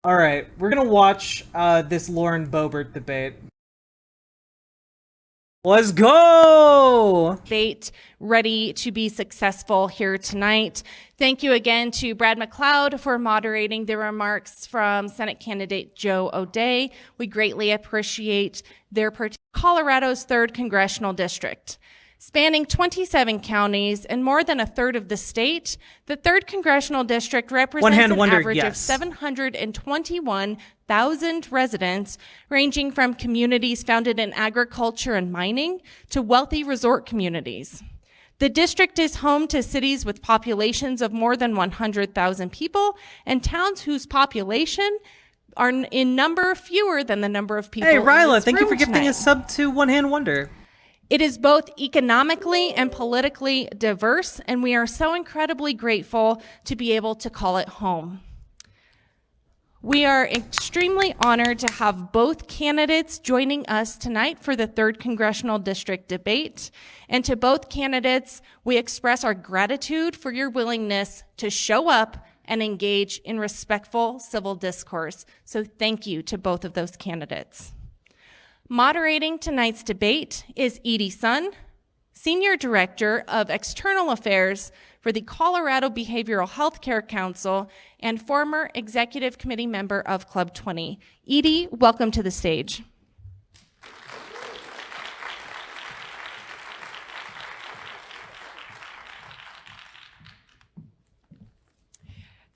All right, we're gonna watch this Lauren Boebert debate. Let's go! Debate ready to be successful here tonight. Thank you again to Brad McLeod for moderating the remarks from Senate candidate Joe O'Dea. We greatly appreciate their Colorado's 3rd Congressional District. Spanning 27 counties and more than a third of the state, the 3rd Congressional District represents an average of 721,000 residents, ranging from communities founded in agriculture and mining to wealthy resort communities. The district is home to cities with populations of more than 100,000 people and towns whose population are in number fewer than the number of people. Hey, Ryla, thank you for tonight. gifting a sub to One Hand Wonder. It is both economically and politically diverse, and we are so incredibly grateful to be able to call it home. We are extremely honored to have both candidates joining us tonight for the 3rd Congressional District debate. And to both candidates, we express our gratitude for your willingness to show up and engage in respectful civil discourse. So thank you to both of those candidates. Moderating tonight's debate is Edie Sun, Senior Director of External Affairs for the Colorado Behavioral Health Care Council and former Executive Committee member of Club 20. Edie, welcome to the stage.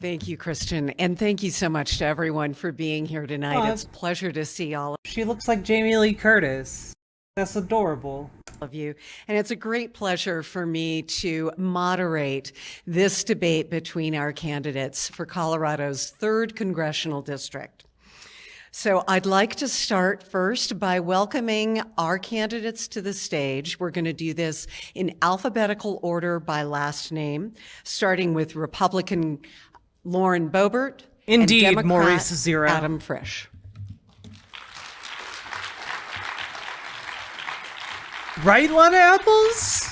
Thank you, Kristen, and thank you so much to everyone for being here tonight. It's a pleasure to see all She looks like Jamie Lee Curtis. That's adorable. of you, and it's a great pleasure for me to moderate this debate between our candidates for Colorado's 3rd Congressional District. So I'd like to start first by welcoming our candidates to the stage. We're going to do this in alphabetical order by last name, starting with Republican Lauren Boebert, Indeed, and Democrat Maurice Zero. Adam Frisch. Right, Lana Apples?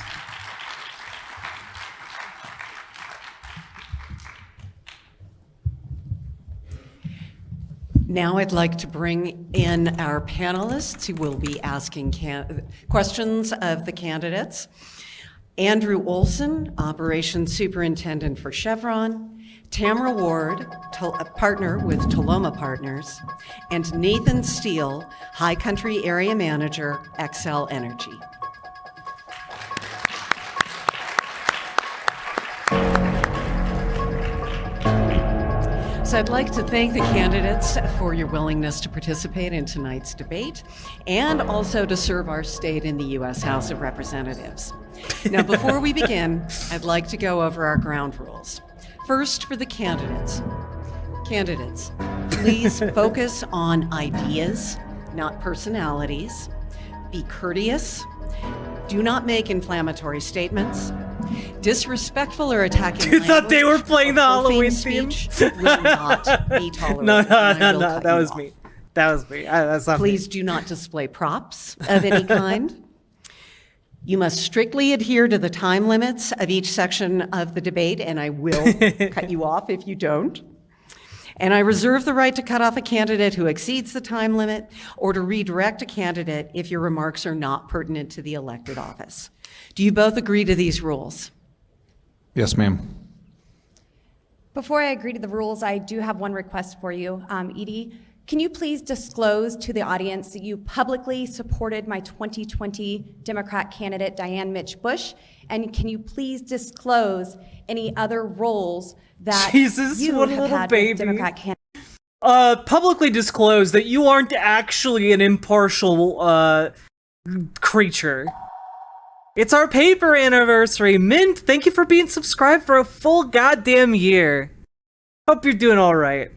Now I'd like to bring in our panelists who will be asking questions of the candidates. Andrew Olson, Operations Superintendent for Chevron, Tamara Ward, a partner with Toloma Partners, and Nathan Steele, High Country Area Manager, Xcel Energy. So I'd like to thank the candidates for your willingness to participate in tonight's debate and also to serve our state in the U.S. House of Representatives. Now, before we begin, I'd like to go over our ground rules. First, for the candidates. Candidates, please focus on ideas, not personalities. Be courteous. Do not make inflammatory statements. Disrespectful or attacking You thought they were playing the Halloween theme? theme? Will not be tolerated. No, and I will no, cut that you was off. me. That was me. That's not Please do not display props of any kind. You must strictly adhere to the time limits of each section of the debate, and I will cut you off if you don't. And I reserve the right to cut off a candidate who exceeds the time limit or to redirect a candidate if your remarks are not pertinent to the elected office. Do you both agree to these rules? Yes, ma'am. Before I agree to the rules, I do have one request for you. Edie, can you please disclose to the audience that you publicly supported my 2020 Democrat candidate, Diane Mitch Bush? And can you please disclose any other roles that Jesus, you what a have little had baby. with Democrat candidates? Publicly disclose that you aren't actually an impartial creature. It's our paper anniversary. Mint, thank you for being subscribed for a full goddamn year. Hope you're doing alright.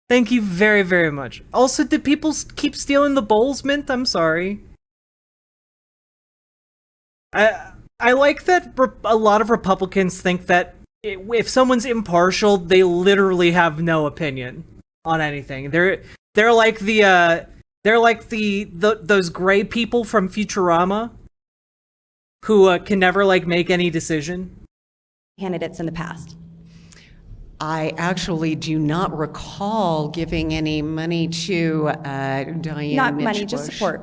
Thank you very, very much. Also, did people keep stealing the bowls, Mint? I'm sorry. I like that a lot of Republicans think that if someone's impartial, they literally have no opinion on anything. They're like those gray people from Futurama who can never make any decision. Candidates in the past. I actually do not recall giving any money to Diane Not Mitch money, just Bush. support.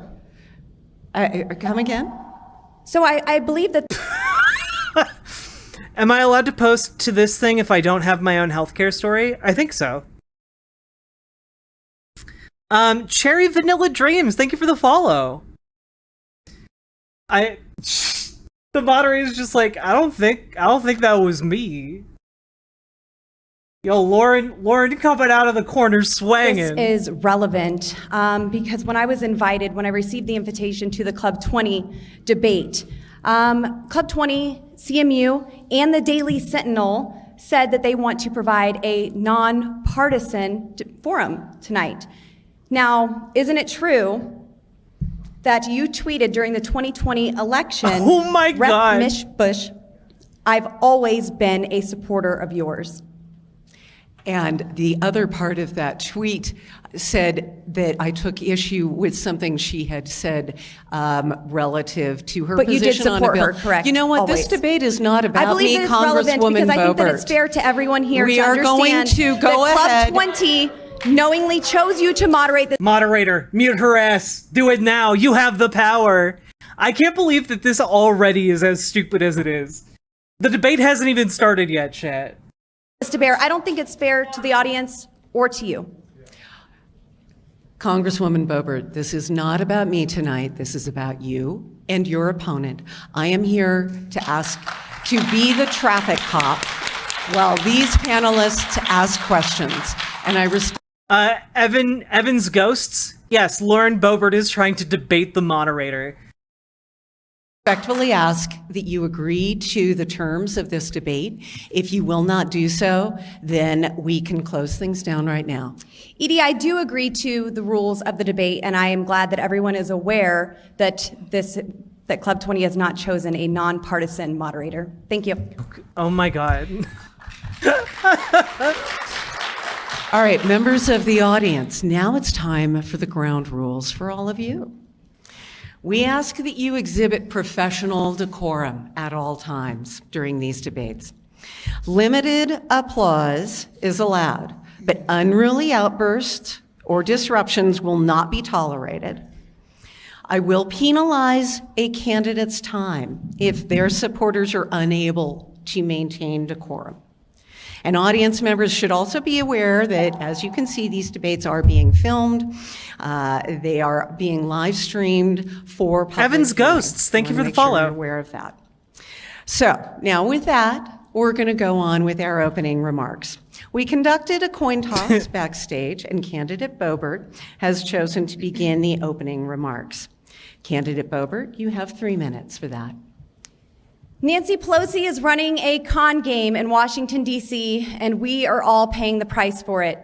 Come again? So I believe that Am I allowed to post to this thing if I don't have my own healthcare story? I think so. Cherry Vanilla Dreams, thank you for the follow. The moderator's just like, I don't think that was me. Yo, Lauren coming out of the corner swanging. this is relevant because when I was invited, when I received the invitation to the Club 20 debate, Club 20, CMU, and the Daily Sentinel said that they want to provide a nonpartisan forum tonight. Now, isn't it true that you tweeted during the 2020 election, Oh my Rep. God. Mitch Bush, I've always been a supporter of yours. And the other part of that tweet said that I took issue with something she had said relative to her But you did position on a support bill. her, correct? You know what? Always. This debate is not I about believe me, that it's relevant Congresswoman because I think that it's Boebert. fair to everyone here We to are going understand to go that Club ahead. 20 knowingly chose you to moderate the Moderator, mute her ass. Do it now. You have the power. I can't believe that this already is as stupid as it is. The debate hasn't even started yet, chat. Mr. Bear. I don't think it's fair to the audience or to you. Congresswoman Boebert, this is not about me tonight. This is about you and your opponent. I am here to ask to be the traffic cop while these panelists ask questions. And I respect. Evan's Ghosts? Yes, Lauren Boebert is trying to debate the moderator. Respectfully ask that you agree to the terms of this debate. If you will not do so, then we can close things down right now. Edie, I do agree to the rules of the debate, and I am glad that everyone is aware that that Club 20 has not chosen a nonpartisan moderator. Thank you. Oh my god. All right, members of the audience, now it's time for the ground rules for all of you. We ask that you exhibit professional decorum at all times during these debates. Limited applause is allowed, but unruly outbursts or disruptions will not be tolerated. I will penalize a candidate's time if their supporters are unable to maintain decorum. And audience members should also be aware that, as you can see, these debates are being filmed. They are being live streamed for public Evan's viewing. Ghosts, thank you I wanna for the make sure follow. you're aware of that. So now with that, we're going to go on with our opening remarks. We conducted a coin toss backstage, and candidate Boebert has chosen to begin the opening remarks. Candidate Boebert, you have 3 minutes for that. Nancy Pelosi is running a con game in Washington, D.C., and we are all paying the price for it.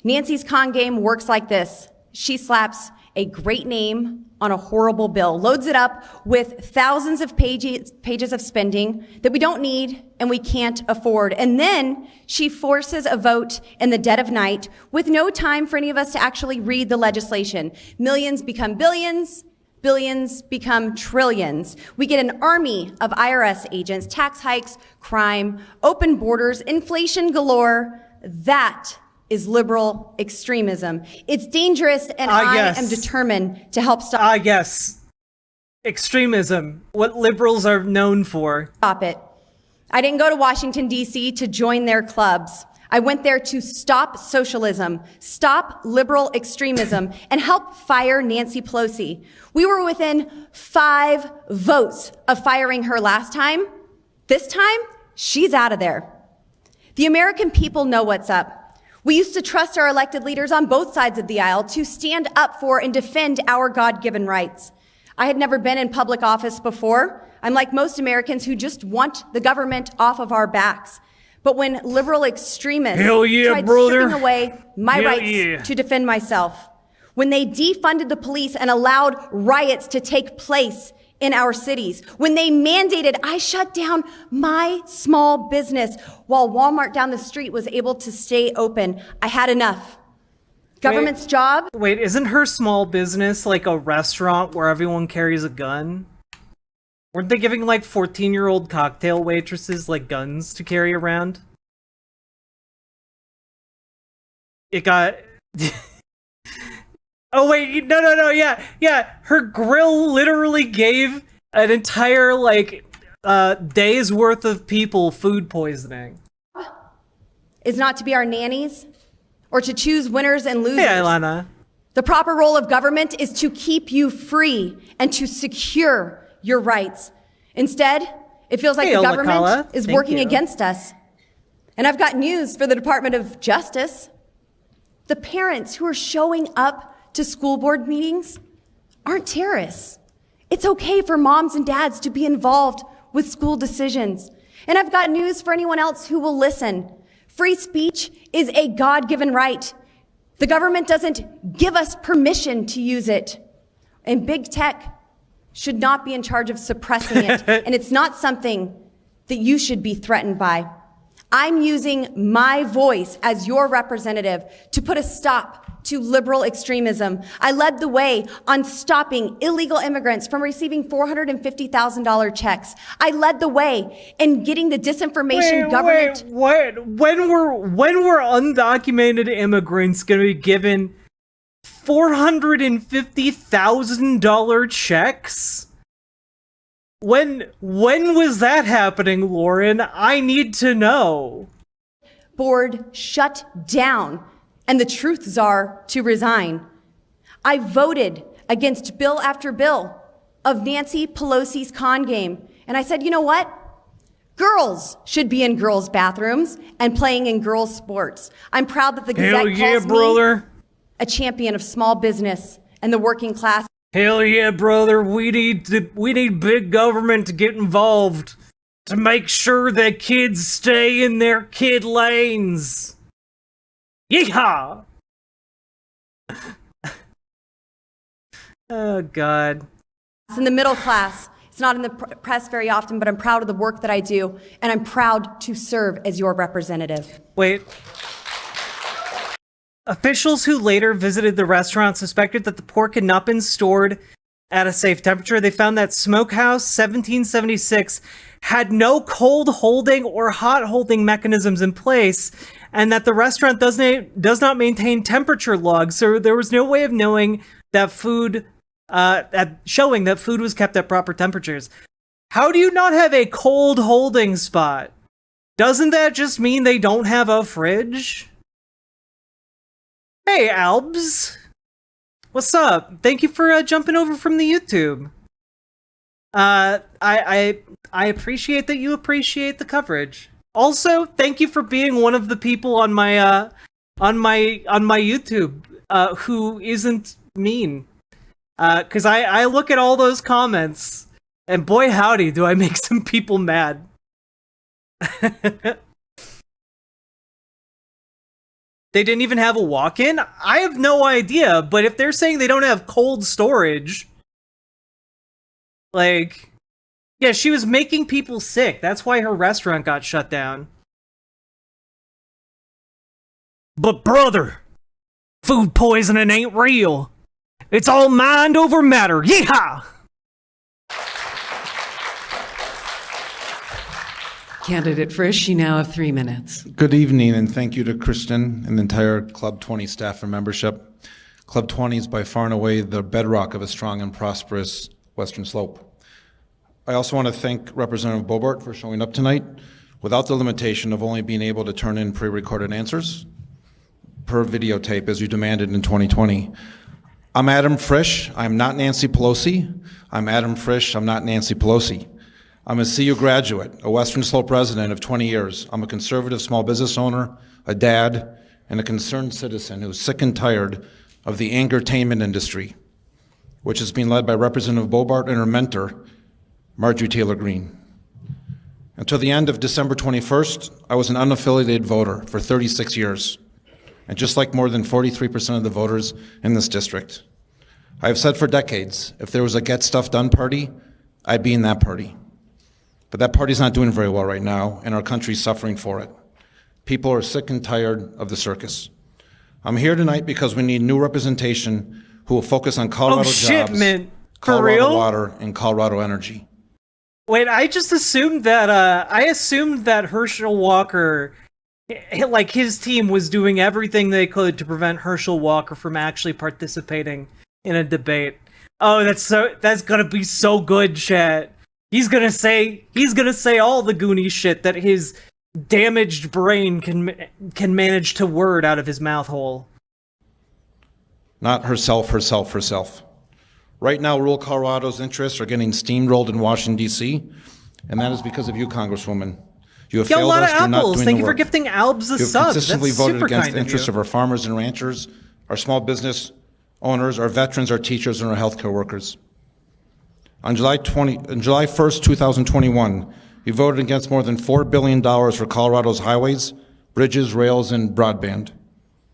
Nancy's con game works like this. She slaps a great name on a horrible bill, loads it up with thousands of pages of spending that we don't need and we can't afford. And then she forces a vote in the dead of night with no time for any of us to actually read the legislation. Millions become billions. Billions become trillions. We get an army of IRS agents, tax hikes, crime, open borders, inflation galore. That is liberal extremism. It's dangerous, and I yes. am determined to help stop Yes. Extremism. What liberals are known for. it. I didn't go to Washington, D.C. to join their clubs. I went there to stop socialism, stop liberal extremism, and help fire Nancy Pelosi. We were within 5 votes of firing her last time. This time, she's out of there. The American people know what's up. We used to trust our elected leaders on both sides of the aisle to stand up for and defend our God-given rights. I had never been in public office before. I'm like most Americans who just want the government off of our backs. But when liberal extremists Hell yeah, tried brother. stripping away my Hell rights yeah. to defend myself, when they defunded the police and allowed riots to take place in our cities, when they mandated I shut down my small business while Walmart down the street was able to stay open, I had enough. Government's job? Wait, isn't her small business like a restaurant where everyone carries a gun? Weren't they giving like 14-year-old cocktail waitresses like guns to carry around? it got. Oh wait, no, yeah. Her grill literally gave an entire day's worth of people food poisoning. Is not to be our nannies or to choose winners and losers. Hey, Ilana. The proper role of government is to keep you free and to secure your rights. Instead, it feels like Hey, the Olakala. government is Thank working you. against us. And I've got news for the Department of Justice. The parents who are showing up to school board meetings aren't terrorists. It's okay for moms and dads to be involved with school decisions. And I've got news for anyone else who will listen. Free speech is a God-given right. The government doesn't give us permission to use it. And big tech should not be in charge of suppressing it. And it's not something that you should be threatened by. I'm using my voice as your representative to put a stop to liberal extremism. I led the way on stopping illegal immigrants from receiving $450,000 checks. I led the way in getting the disinformation government. What? When were undocumented immigrants going to be given $450,000 checks? When was that happening, Lauren? I need to know. Board shut down and the truth czar to resign. I voted against bill after bill of Nancy Pelosi's con game. And I said, you know what? Girls should be in girls' bathrooms and playing in girls' sports. I'm proud that the Hell Gazette yeah, calls me brother. a champion of small business and the working class. Hell yeah, brother. We need big government to get involved to make sure that kids stay in their kid lanes. Yeehaw! Oh, God. In the middle class. It's not in the press very often, but I'm proud of the work that I do, and I'm proud to serve as your representative. Wait. Officials who later visited the restaurant suspected that the pork had not been stored at a safe temperature. They found that Smokehouse 1776 had no cold holding or hot holding mechanisms in place, and that the restaurant does not maintain temperature logs, so there was no way of knowing that showing that food was kept at proper temperatures. How do you not have a cold holding spot? Doesn't that just mean they don't have a fridge? Hey, Albs. What's up? Thank you for jumping over from the YouTube. I appreciate that you appreciate the coverage. Also, thank you for being one of the people on my YouTube who isn't mean. Cause I look at all those comments, and boy howdy, do I make some people mad. They didn't even have a walk-in? I have no idea, but if they're saying they don't have cold storage, like, yeah, she was making people sick. That's why her restaurant got shut down. But brother, food poisoning ain't real. It's all mind over matter. Yeehaw! Candidate Frisch, you now have 3 minutes. Good evening, and thank you to Kristen and the entire Club 20 staff and membership. Club 20 is by far and away the bedrock of a strong and prosperous Western Slope. I also want to thank Representative Boebert for showing up tonight without the limitation of only being able to turn in pre-recorded answers per videotape as you demanded in 2020. I'm Adam Frisch. I'm not Nancy Pelosi. I'm Adam Frisch. I'm not Nancy Pelosi. I'm a CU graduate, a Western Slope resident of 20 years. I'm a conservative small business owner, a dad, and a concerned citizen who's sick and tired of the entertainment industry, which is being led by Representative Boebert and her mentor, Marjorie Taylor Greene. Until the end of December 21st, I was an unaffiliated voter for 36 years, and just like more than 43% of the voters in this district. I have said for decades, if there was a Get Stuff Done party, I'd be in that party. But that party's not doing very well right now, and our country's suffering for it. People are sick and tired of the circus. I'm here tonight because we need new representation who will focus on Colorado jobs, man. For Colorado real? water, and Colorado energy. Wait, I just assumed that, Herschel Walker Like, his team was doing everything they could to prevent Herschel Walker from actually participating in a debate. Oh, that's gonna be so good, chat. He's gonna say all the Goonie shit that his damaged brain can manage to word out of his mouth hole. Not herself. Right now, rural Colorado's interests are getting steamrolled in Washington, D.C., and that is because of you, Congresswoman. You have Yo, a failed lot us. of You're not apples. doing Thank the you for work. gifting Albs a You've sub. consistently That's voted super against kind the of interests you. of our farmers and ranchers, our small business owners, our veterans, our teachers, and our healthcare workers. On July 1st, 2021, you voted against more than $4 billion for Colorado's highways, bridges, rails, and broadband,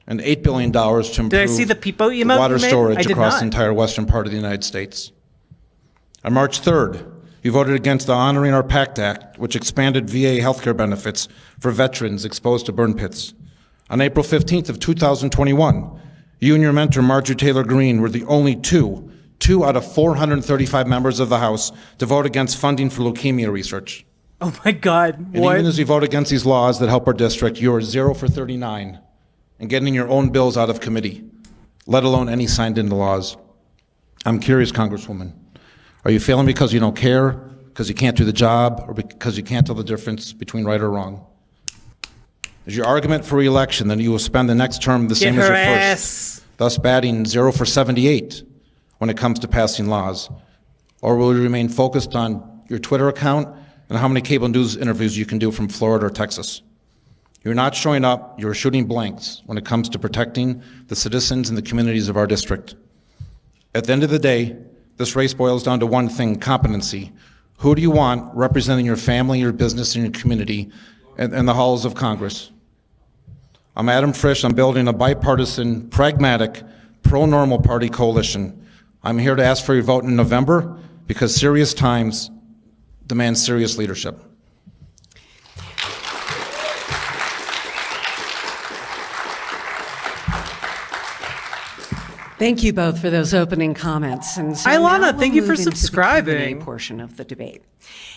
and $8 billion to improve Did I see the Peepo emote water you made? I storage did across not. the entire western part of the United States. On March 3rd, you voted against the Honoring Our Pact Act, which expanded VA healthcare benefits for veterans exposed to burn pits. On April 15th of 2021, you and your mentor, Marjorie Taylor Greene, were the only two out of 435 members of the House to vote against funding for leukemia research. Oh my god, And what? even as you vote against these laws that help our district, you are 0 for 39 in getting your own bills out of committee, let alone any signed into laws. I'm curious, Congresswoman, are you failing because you don't care, because you can't do the job, or because you can't tell the difference between right or wrong? Is your argument for re-election that you will spend the next term the same as your first, thus batting 0 for 78 when it comes to passing laws? Or will you remain focused on your Twitter account and how many cable news interviews you can do from Florida or Texas? You're not showing up, you're shooting blanks when it comes to protecting the citizens and the communities of our district. At the end of the day, this race boils down to one thing: competency. Who do you want representing your family, your business, and your community in the halls of Congress? I'm Adam Frisch. I'm building a bipartisan, pragmatic, pro-normal party coalition. I'm here to ask for your vote in November because serious times demand serious leadership. Thank you both for those opening comments. And so Ilana, now thank we'll you for move into the subscribing. Q&A portion of the debate.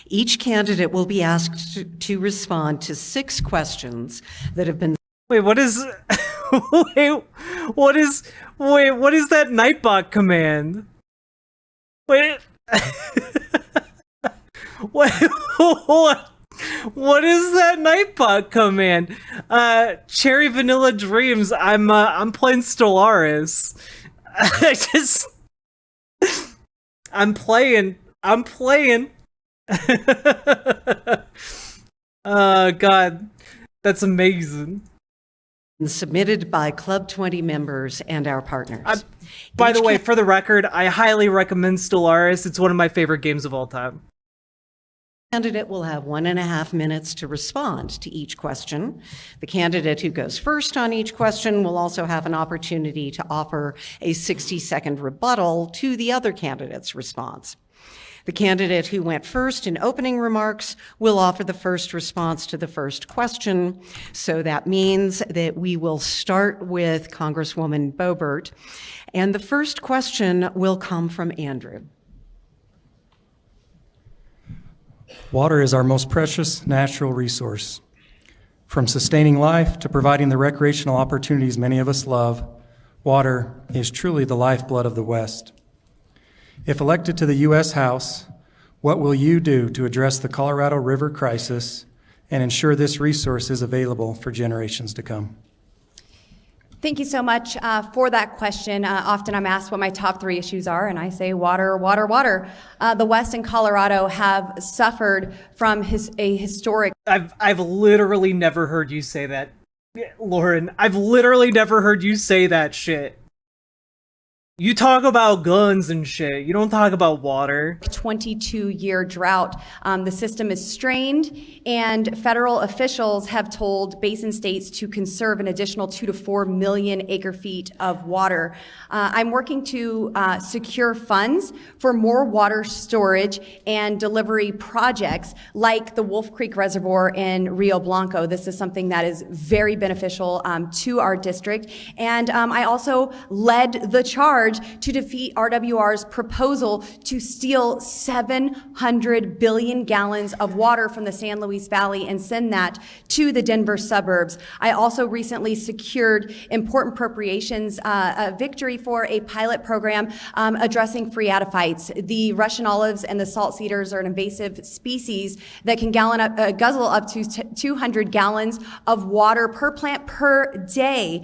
Each candidate will be asked to respond to 6 questions that have been Wait, what is what is that Nightbot command? Wait. What is that Nightbot command? Cherry Vanilla Dreams. I'm playing Stellaris. I'm playing. God, that's amazing. submitted by Club 20 members and our partners. By the way, for the record, I highly recommend Stellaris. It's one of my favorite games of all time. Candidate will have 1.5 minutes to respond to each question. The candidate who goes first on each question will also have an opportunity to offer a 60-second rebuttal to the other candidate's response. The candidate who went first in opening remarks will offer the first response to the first question. So that means that we will start with Congresswoman Boebert. And the first question will come from Andrew. Water is our most precious natural resource. From sustaining life to providing the recreational opportunities many of us love, water is truly the lifeblood of the West. If elected to the U.S. House, what will you do to address the Colorado River crisis and ensure this resource is available for generations to come? Thank you so much for that question. Often I'm asked what my top 3 issues are, and I say water, water, water. The West and Colorado have suffered from a historic. I've literally never heard you say that, Lauren. I've literally never heard you say that shit. You talk about guns and shit. You don't talk about water. 22-year drought. The system is strained, and federal officials have told basin states to conserve an additional 2 to 4 million acre-feet of water. I'm working to secure funds for more water storage and delivery projects like the Wolf Creek Reservoir in Rio Blanco. This is something that is very beneficial to our district. And I also led the charge charge to defeat RWR's proposal to steal 700 billion gallons of water from the San Luis Valley and send that to the Denver suburbs. I also recently secured important appropriations, a victory for a pilot program addressing phreatophytes. The Russian olives and the salt cedars are an invasive species that can guzzle up to 200 gallons of water per plant per day.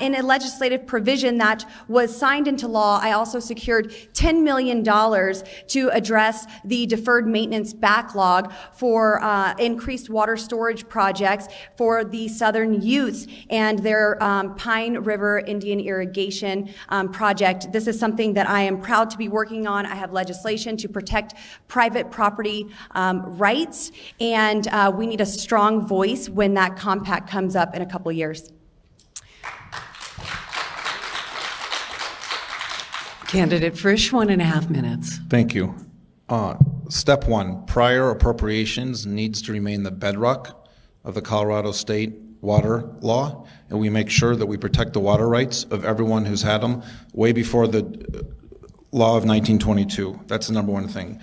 In a legislative provision that was signed into law, I also secured $10 million to address the deferred maintenance backlog for increased water storage projects for the Southern Utes and their Pine River Indian Irrigation project. This is something that I am proud to be working on. I have legislation to protect private property rights, and we need a strong voice when that compact comes up in a couple of years. Candidate Frisch, 1.5 minutes. Thank you. Step one, prior appropriations needs to remain the bedrock of the Colorado State water law, and we make sure that we protect the water rights of everyone who's had them way before the law of 1922. That's the number one thing.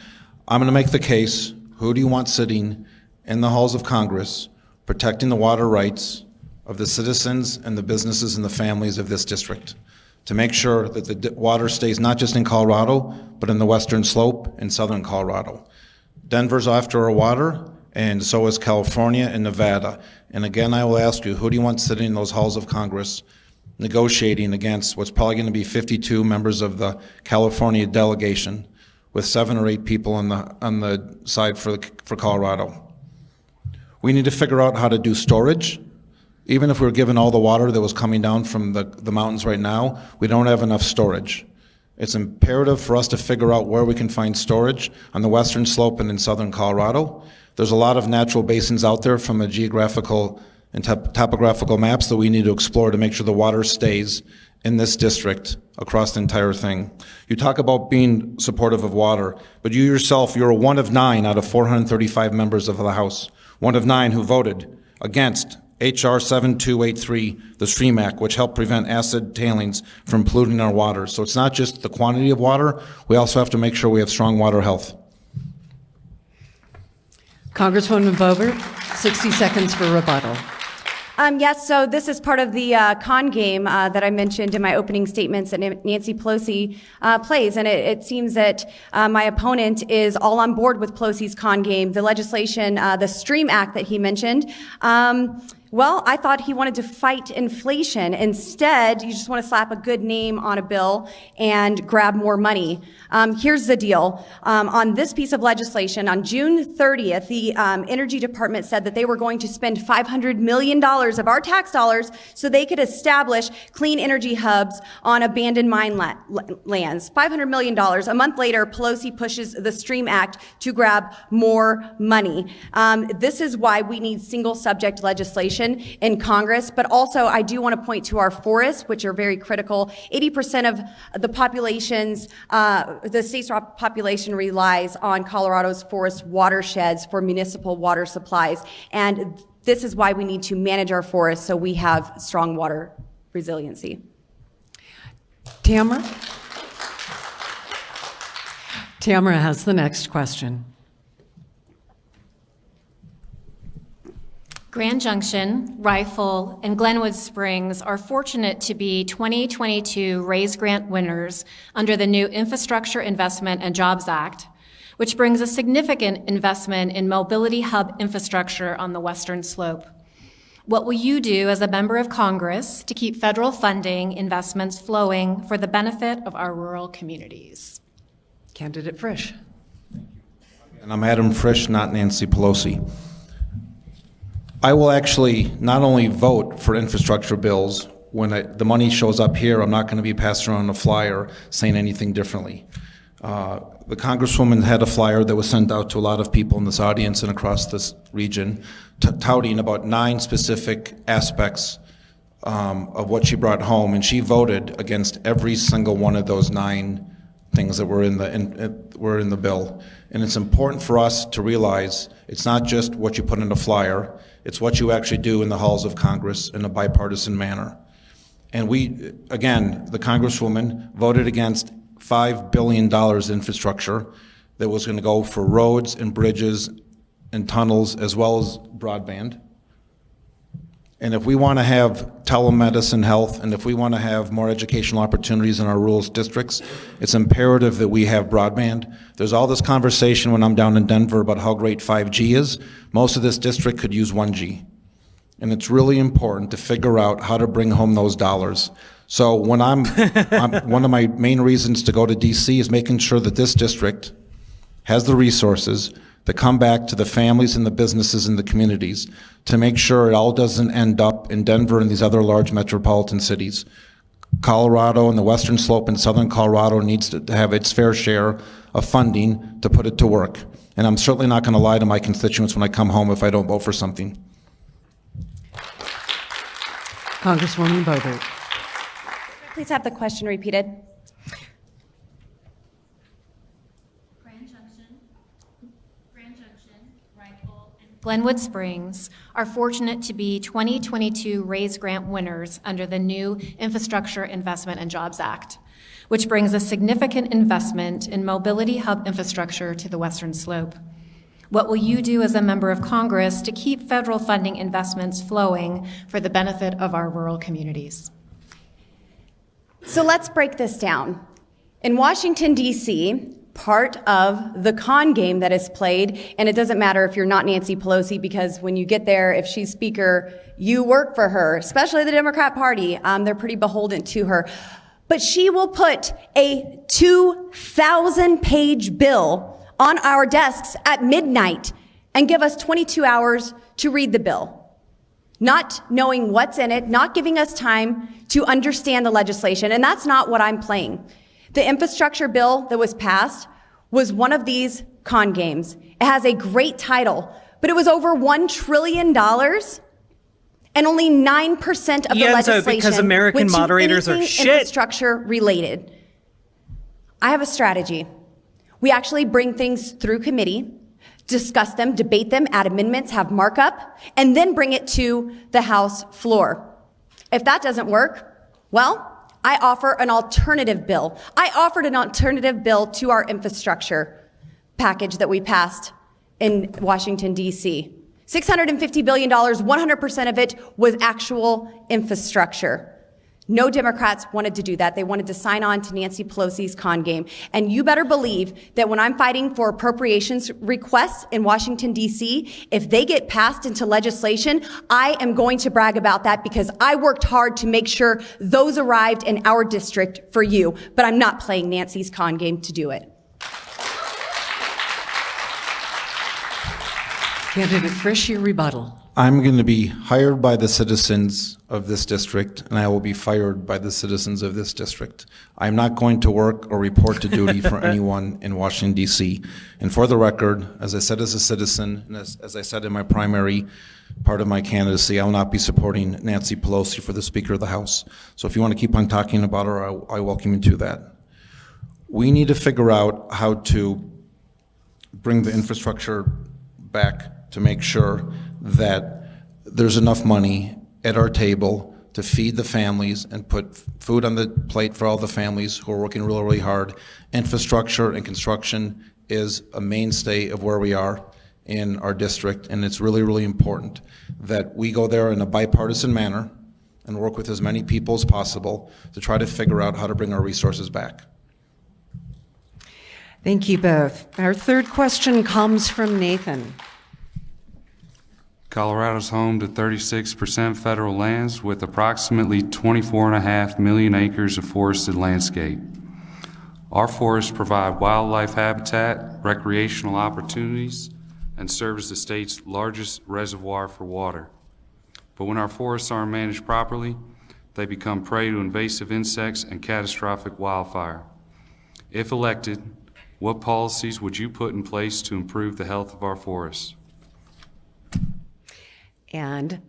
I'm going to make the case, who do you want sitting in the halls of Congress protecting the water rights of the citizens and the businesses and the families of this district, to make sure that the water stays not just in Colorado, but in the western slope and southern Colorado. Denver's after our water, and so is California and Nevada. And again, I will ask you, who do you want sitting in those halls of Congress negotiating against what's probably going to be 52 members of the California delegation, with 7 or 8 people on the side for Colorado? We need to figure out how to do storage. Even if we were given all the water that was coming down from the mountains right now, we don't have enough storage. It's imperative for us to figure out where we can find storage on the western slope and in southern Colorado. There's a lot of natural basins out there from a geographical and topographical maps that we need to explore to make sure the water stays in this district across the entire thing. You talk about being supportive of water, but you yourself, you're one of 9 out of 435 members of the House, one of 9 who voted against H.R. 7283, the Stream Act, which helped prevent acid tailings from polluting our water. So it's not just the quantity of water, we also have to make sure we have strong water health. Congresswoman Boebert, 60 seconds for rebuttal. Yes, so this is part of the con game that I mentioned in my opening statements that Nancy Pelosi plays, and it seems that my opponent is all on board with Pelosi's con game. The legislation, the Stream Act that he mentioned, well, I thought he wanted to fight inflation. Instead, you just want to slap a good name on a bill and grab more money. Here's the deal. On this piece of legislation, on June 30th, the Energy Department said that they were going to spend $500 million of our tax dollars so they could establish clean energy hubs on abandoned mine lands. $500 million. A month later, Pelosi pushes the Stream Act to grab more money. This is why we need single subject legislation in Congress, but also I do want to point to our forests, which are very critical. 80% of the population's, the state's population relies on Colorado's forest watersheds for municipal water supplies. And this is why we need to manage our forests so we have strong water resiliency. Tamara has the next question. Grand Junction, Rifle, and Glenwood Springs are fortunate to be 2022 RAISE grant winners under the new Infrastructure Investment and Jobs Act, which brings a significant investment in mobility hub infrastructure on the western slope. What will you do as a member of Congress to keep federal funding investments flowing for the benefit of our rural communities? Candidate Frisch. And I'm Adam Frisch, not Nancy Pelosi. I will actually not only vote for infrastructure bills, when the money shows up here, I'm not going to be passing around a flyer saying anything differently. The Congresswoman had a flyer that was sent out to a lot of people in this audience and across this region, touting about 9 specific aspects of what she brought home, and she voted against every single one of those 9 things that were in the bill. And it's important for us to realize it's not just what you put in a flyer, it's what you actually do in the halls of Congress in a bipartisan manner. And we, again, the Congresswoman voted against $5 billion infrastructure that was going to go for roads and bridges and tunnels as well as broadband. And if we want to have telemedicine health, and if we want to have more educational opportunities in our rural districts, it's imperative that we have broadband. There's all this conversation when I'm down in Denver about how great 5G is. Most of this district could use 1G. And it's really important to figure out how to bring home those dollars. So when I'm one of my main reasons to go to DC is making sure that this district has the resources to come back to the families and the businesses and the communities to make sure it all doesn't end up in Denver and these other large metropolitan cities. Colorado and the Western Slope and Southern Colorado needs to have its fair share of funding to put it to work. And I'm certainly not going to lie to my constituents when I come home if I don't vote for something. Congresswoman Boebert. Please have the question repeated. Grand Junction, Rifle, and Glenwood Springs are fortunate to be 2022 RAISE grant winners under the new Infrastructure Investment and Jobs Act, which brings a significant investment in mobility hub infrastructure to the Western Slope. What will you do as a member of Congress to keep federal funding investments flowing for the benefit of our rural communities? So let's break this down. In Washington, D.C., part of the con game that is played, and it doesn't matter if you're not Nancy Pelosi, because when you get there, if she's speaker, you work for her, especially the Democrat Party. They're pretty beholden to her. But she will put a 2,000-page bill on our desks at midnight and give us 22 hours to read the bill, not knowing what's in it, not giving us time to understand the legislation. And that's not what I'm playing. The infrastructure bill that was passed was one of these con games. It has a great title, but it was over $1 trillion, and only 9% of the legislation because American went to moderators are anything shit. Infrastructure related. I have a strategy. We actually bring things through committee, discuss them, debate them, add amendments, have markup, and then bring it to the House floor. If that doesn't work, well, I offer an alternative bill. I offered an alternative bill to our infrastructure package that we passed in Washington, D.C. $650 billion, 100% of it was actual infrastructure. No Democrats wanted to do that. They wanted to sign on to Nancy Pelosi's con game. And you better believe that when I'm fighting for appropriations requests in Washington, D.C., if they get passed into legislation, I am going to brag about that because I worked hard to make sure those arrived in our district for you. But I'm not playing Nancy's con game to do it. Candidate Frisch, your rebuttal. I'm going to be hired by the citizens of this district, and I will be fired by the citizens of this district. I'm not going to work or report to duty for anyone in Washington, D.C. And for the record, as I said as a citizen, and as I said in my primary part of my candidacy, I will not be supporting Nancy Pelosi for the Speaker of the House. So if you want to keep on talking about her, I welcome you to that. We need to figure out how to bring the infrastructure back to make sure that there's enough money at our table to feed the families and put food on the plate for all the families who are working really, really hard. Infrastructure and construction is a mainstay of where we are in our district, and it's really, really important that we go there in a bipartisan manner and work with as many people as possible to try to figure out how to bring our resources back. Thank you both. Our third question comes from Nathan. Colorado's home to 36% federal lands with approximately 24.5 million acres of forested landscape. Our forests provide wildlife habitat, recreational opportunities, and serve as the state's largest reservoir for water. But when our forests aren't managed properly, they become prey to invasive insects and catastrophic wildfire. If elected, what policies would you put in place to improve the health of our forests? And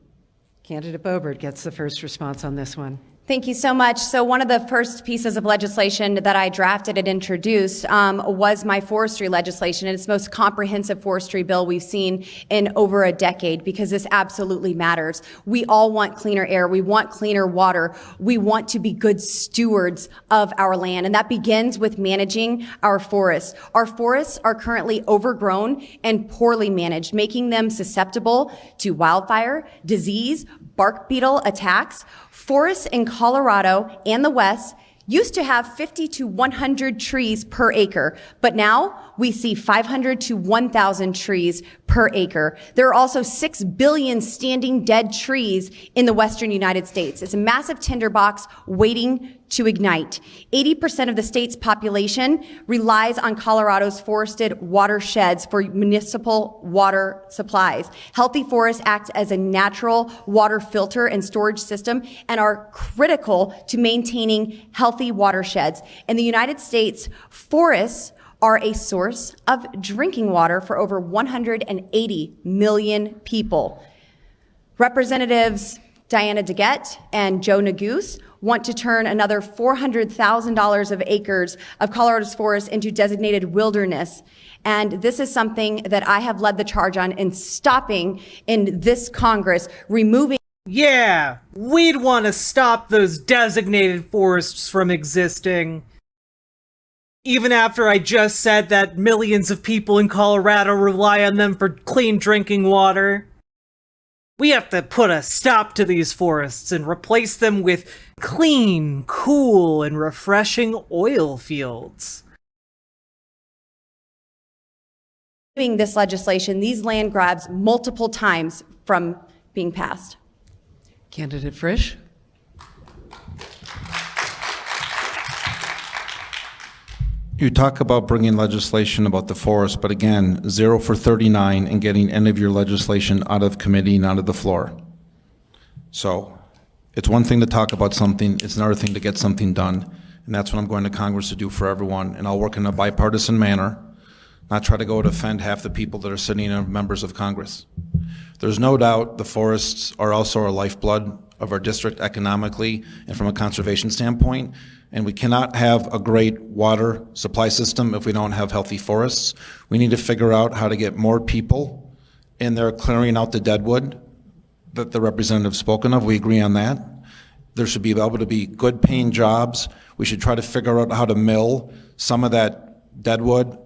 candidate Boebert gets the first response on this one. Thank you so much. So one of the first pieces of legislation that I drafted and introduced was my forestry legislation. And it's the most comprehensive forestry bill we've seen in over a decade, because this absolutely matters. We all want cleaner air. We want cleaner water. We want to be good stewards of our land. And that begins with managing our forests. Our forests are currently overgrown and poorly managed, making them susceptible to wildfire, disease, bark beetle attacks. Forests in Colorado and the West used to have 50 to 100 trees per acre, but now we see 500 to 1,000 trees per acre. There are also 6 billion standing dead trees in the western United States. It's a massive tinderbox waiting to ignite. 80% of the state's population relies on Colorado's forested watersheds for municipal water supplies. Healthy forests act as a natural water filter and storage system and are critical to maintaining healthy watersheds. In the United States, forests are a source of drinking water for over 180 million people. Representatives Diana DeGette and Joe Neguse want to turn another $400,000 of acres of Colorado's forests into designated wilderness. And this is something that I have led the charge on in stopping in this Congress, removing. Yeah, we'd want to stop those designated forests from existing. Even after I just said that millions of people in Colorado rely on them for clean drinking water. We have to put a stop to these forests and replace them with clean, cool, and refreshing oil fields. This legislation, these land grabs multiple times from being passed. Candidate Frisch. You talk about bringing legislation about the forest, but again, 0 for 39 and getting any of your legislation out of committee and out of the floor. So it's one thing to talk about something, it's another thing to get something done. And that's what I'm going to Congress to do for everyone. And I'll work in a bipartisan manner, not try to go to offend half the people that are sitting as members of Congress. There's no doubt the forests are also our lifeblood of our district economically and from a conservation standpoint. And we cannot have a great water supply system if we don't have healthy forests. We need to figure out how to get more people in there clearing out the deadwood that the representative's spoken of. We agree on that. There should be able to be good paying jobs. We should try to figure out how to mill some of that deadwood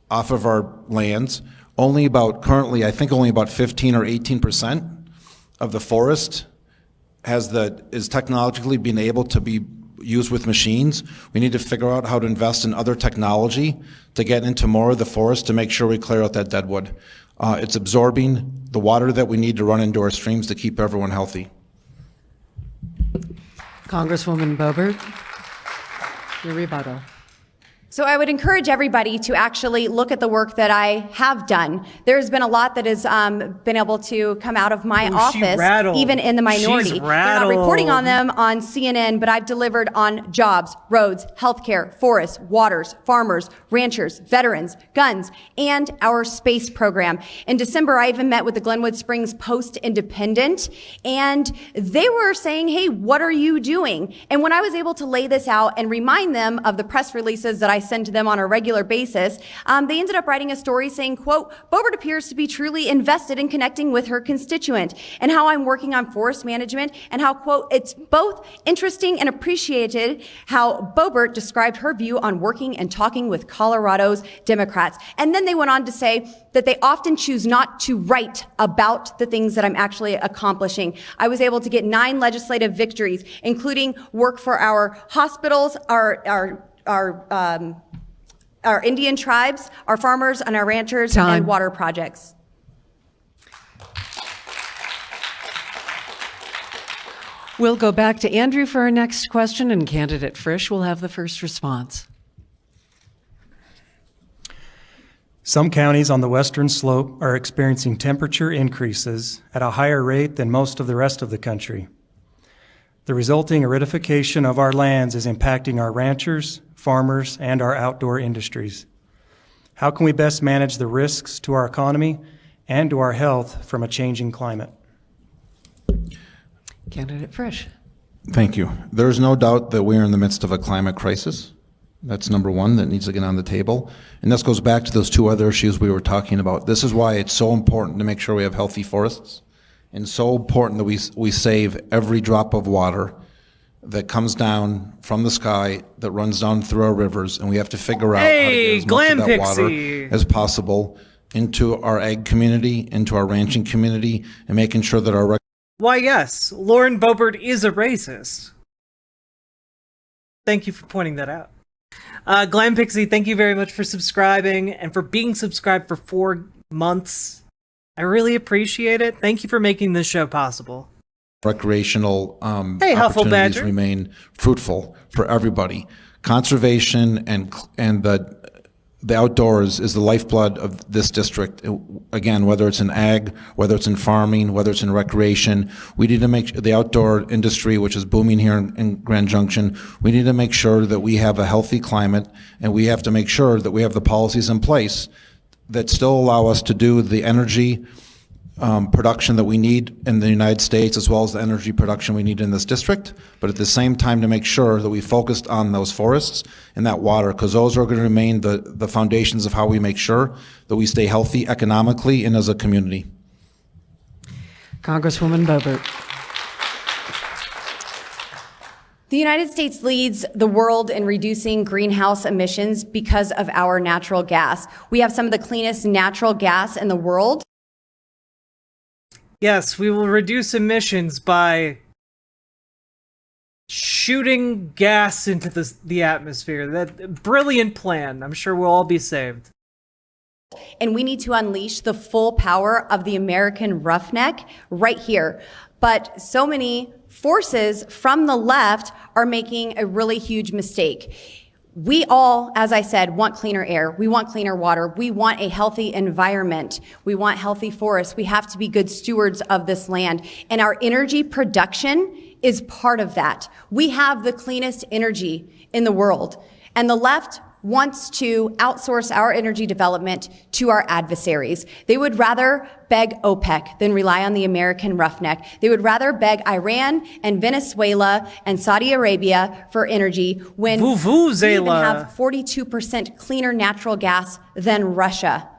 off of our lands. Currently, I think only about 15 or 18% of the forest is technologically being able to be used with machines. We need to figure out how to invest in other technology to get into more of the forest to make sure we clear out that deadwood. It's absorbing the water that we need to run into our streams to keep everyone healthy. Congresswoman Boebert, your rebuttal. So I would encourage everybody to actually look at the work that I have done. There's been a lot that has been able to come out of my office, even in the minority. They're not reporting on them on CNN, but I've delivered on jobs, roads, healthcare, forests, waters, farmers, ranchers, veterans, guns, and our space program. In December, I even met with the Glenwood Springs Post-Independent, and they were saying, hey, what are you doing? And when I was able to lay this out and remind them of the press releases that I send to them on a regular basis, they ended up writing a story saying, quote, Boebert appears to be truly invested in connecting with her constituent, and how I'm working on forest management, and how, quote, it's both interesting and appreciated how Boebert described her view on working and talking with Colorado's Democrats. And then they went on to say that they often choose not to write about the things that I'm actually accomplishing. I was able to get 9 legislative victories, including work for our hospitals, our Indian tribes, our farmers, and our ranchers, and water projects. We'll go back to Andrew for our next question, and candidate Frisch will have the first response. Some counties on the western slope are experiencing temperature increases at a higher rate than most of the rest of the country. The resulting aridification of our lands is impacting our ranchers, farmers, and our outdoor industries. How can we best manage the risks to our economy and to our health from a changing climate? Candidate Frisch. Thank you. There's no doubt that we're in the midst of a climate crisis. That's number one that needs to get on the table. And this goes back to those two other issues we were talking about. This is why it's so important to make sure we have healthy forests, and so important that we save every drop of water that comes down from the sky, that runs down through our rivers, and we have to figure out how to get as much of that water as possible into our ag community, into our ranching community, and making sure that our... Why, yes, Lauren Boebert is a racist. Thank you for pointing that out. Glam Pixie, thank you very much for subscribing and for being subscribed for 4 months. I really appreciate it. Thank you for making this show possible. Recreational hey, opportunities remain fruitful for everybody. Conservation and the outdoors is the lifeblood of this district. Again, whether it's in ag, whether it's in farming, whether it's in recreation, we need to make the outdoor industry, which is booming here in Grand Junction, we need to make sure that we have a healthy climate, and we have to make sure that we have the policies in place that still allow us to do the energy production that we need in the United States, as well as the energy production we need in this district, but at the same time to make sure that we focused on those forests and that water, because those are going to remain the foundations of how we make sure that we stay healthy economically and as a community. Congresswoman Boebert. The United States leads the world in reducing greenhouse emissions because of our natural gas. We have some of the cleanest natural gas in the world. Yes, we will reduce emissions by shooting gas into the atmosphere. That brilliant plan. I'm sure we'll all be saved. And we need to unleash the full power of the American roughneck right here. But so many forces from the left are making a really huge mistake. We all, as I said, want cleaner air. We want cleaner water. We want a healthy environment. We want healthy forests. We have to be good stewards of this land. And our energy production is part of that. We have the cleanest energy in the world. And the left wants to outsource our energy development to our adversaries. They would rather beg OPEC than rely on the American roughneck. They would rather beg Iran and Venezuela and Saudi Arabia for energy when we even have 42% cleaner natural gas than Russia.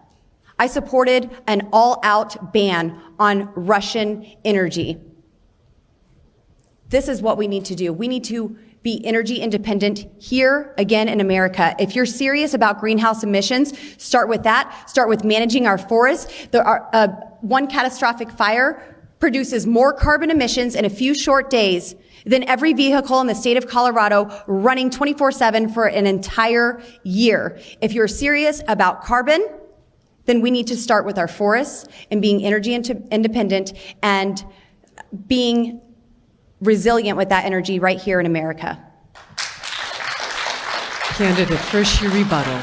I supported an all-out ban on Russian energy. This is what we need to do. We need to be energy independent here, again, in America. If you're serious about greenhouse emissions, start with that. Start with managing our forests. One catastrophic fire produces more carbon emissions in a few short days than every vehicle in the state of Colorado running 24/7 for an entire year. If you're serious about carbon, then we need to start with our forests and being energy independent and being resilient with that energy right here in America. Candidate, first your rebuttal.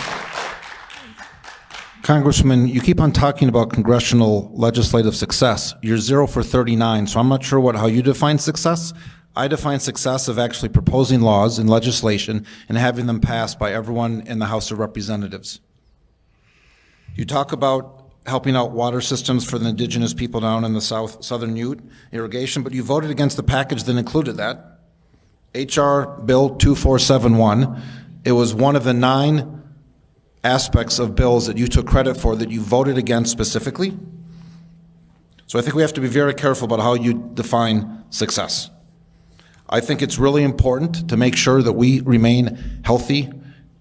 Congressman, you keep on talking about congressional legislative success. You're 0 for 39, so I'm not sure how you define success. I define success of actually proposing laws and legislation and having them passed by everyone in the House of Representatives. You talk about helping out water systems for the indigenous people down in the southern Ute irrigation, but you voted against the package that included that. H.R. Bill 2471. It was one of the 9 aspects of bills that you took credit for that you voted against specifically. So I think we have to be very careful about how you define success. I think it's really important to make sure that we remain healthy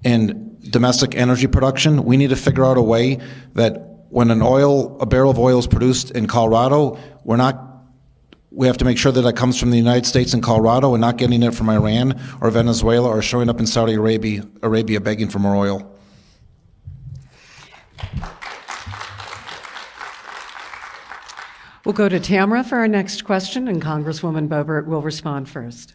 in domestic energy production. We need to figure out a way that when a barrel of oil is produced in Colorado, we have to make sure that it comes from the United States and Colorado and not getting it from Iran or Venezuela or showing up in Saudi Arabia begging for more oil. We'll go to Tamara for our next question, and Congresswoman Boebert will respond first.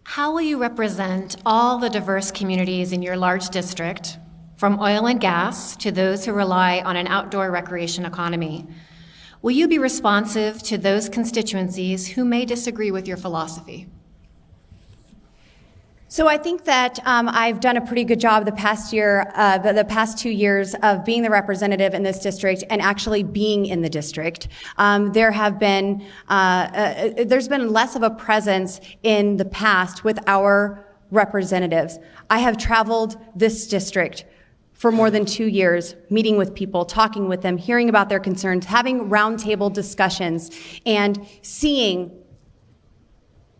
How will you represent all the diverse communities in your large district, from oil and gas to those who rely on an outdoor recreation economy? Will you be responsive to those constituencies who may disagree with your philosophy? So I think that I've done a pretty good job the past year, the past 2 years of being the representative in this district and actually being in the district. There's been less of a presence in the past with our representatives. I have traveled this district for more than 2 years, meeting with people, talking with them, hearing about their concerns, having roundtable discussions, and seeing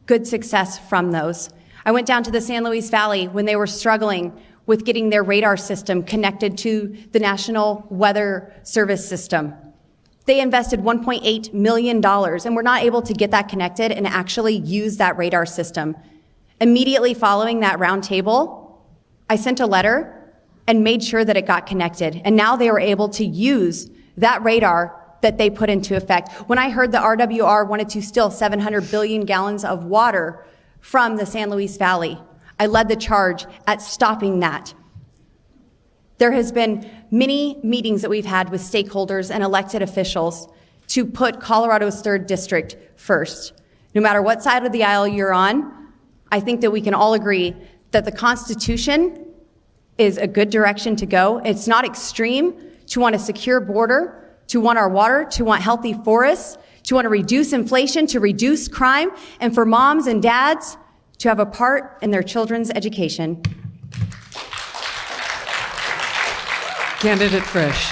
good success from those. I went down to the San Luis Valley when they were struggling with getting their radar system connected to the National Weather Service system. They invested $1.8 million and were not able to get that connected and actually use that radar system. Immediately following that roundtable, I sent a letter and made sure that it got connected. And now they were able to use that radar that they put into effect. When I heard the RWR wanted to steal 700 billion gallons of water from the San Luis Valley, I led the charge at stopping that. There has been many meetings that we've had with stakeholders and elected officials to put Colorado's 3rd District first. No matter what side of the aisle you're on, I think that we can all agree that the Constitution is a good direction to go. It's not extreme to want a secure border, to want our water, to want healthy forests, to want to reduce inflation, to reduce crime, and for moms and dads to have a part in their children's education. Candidate Frisch.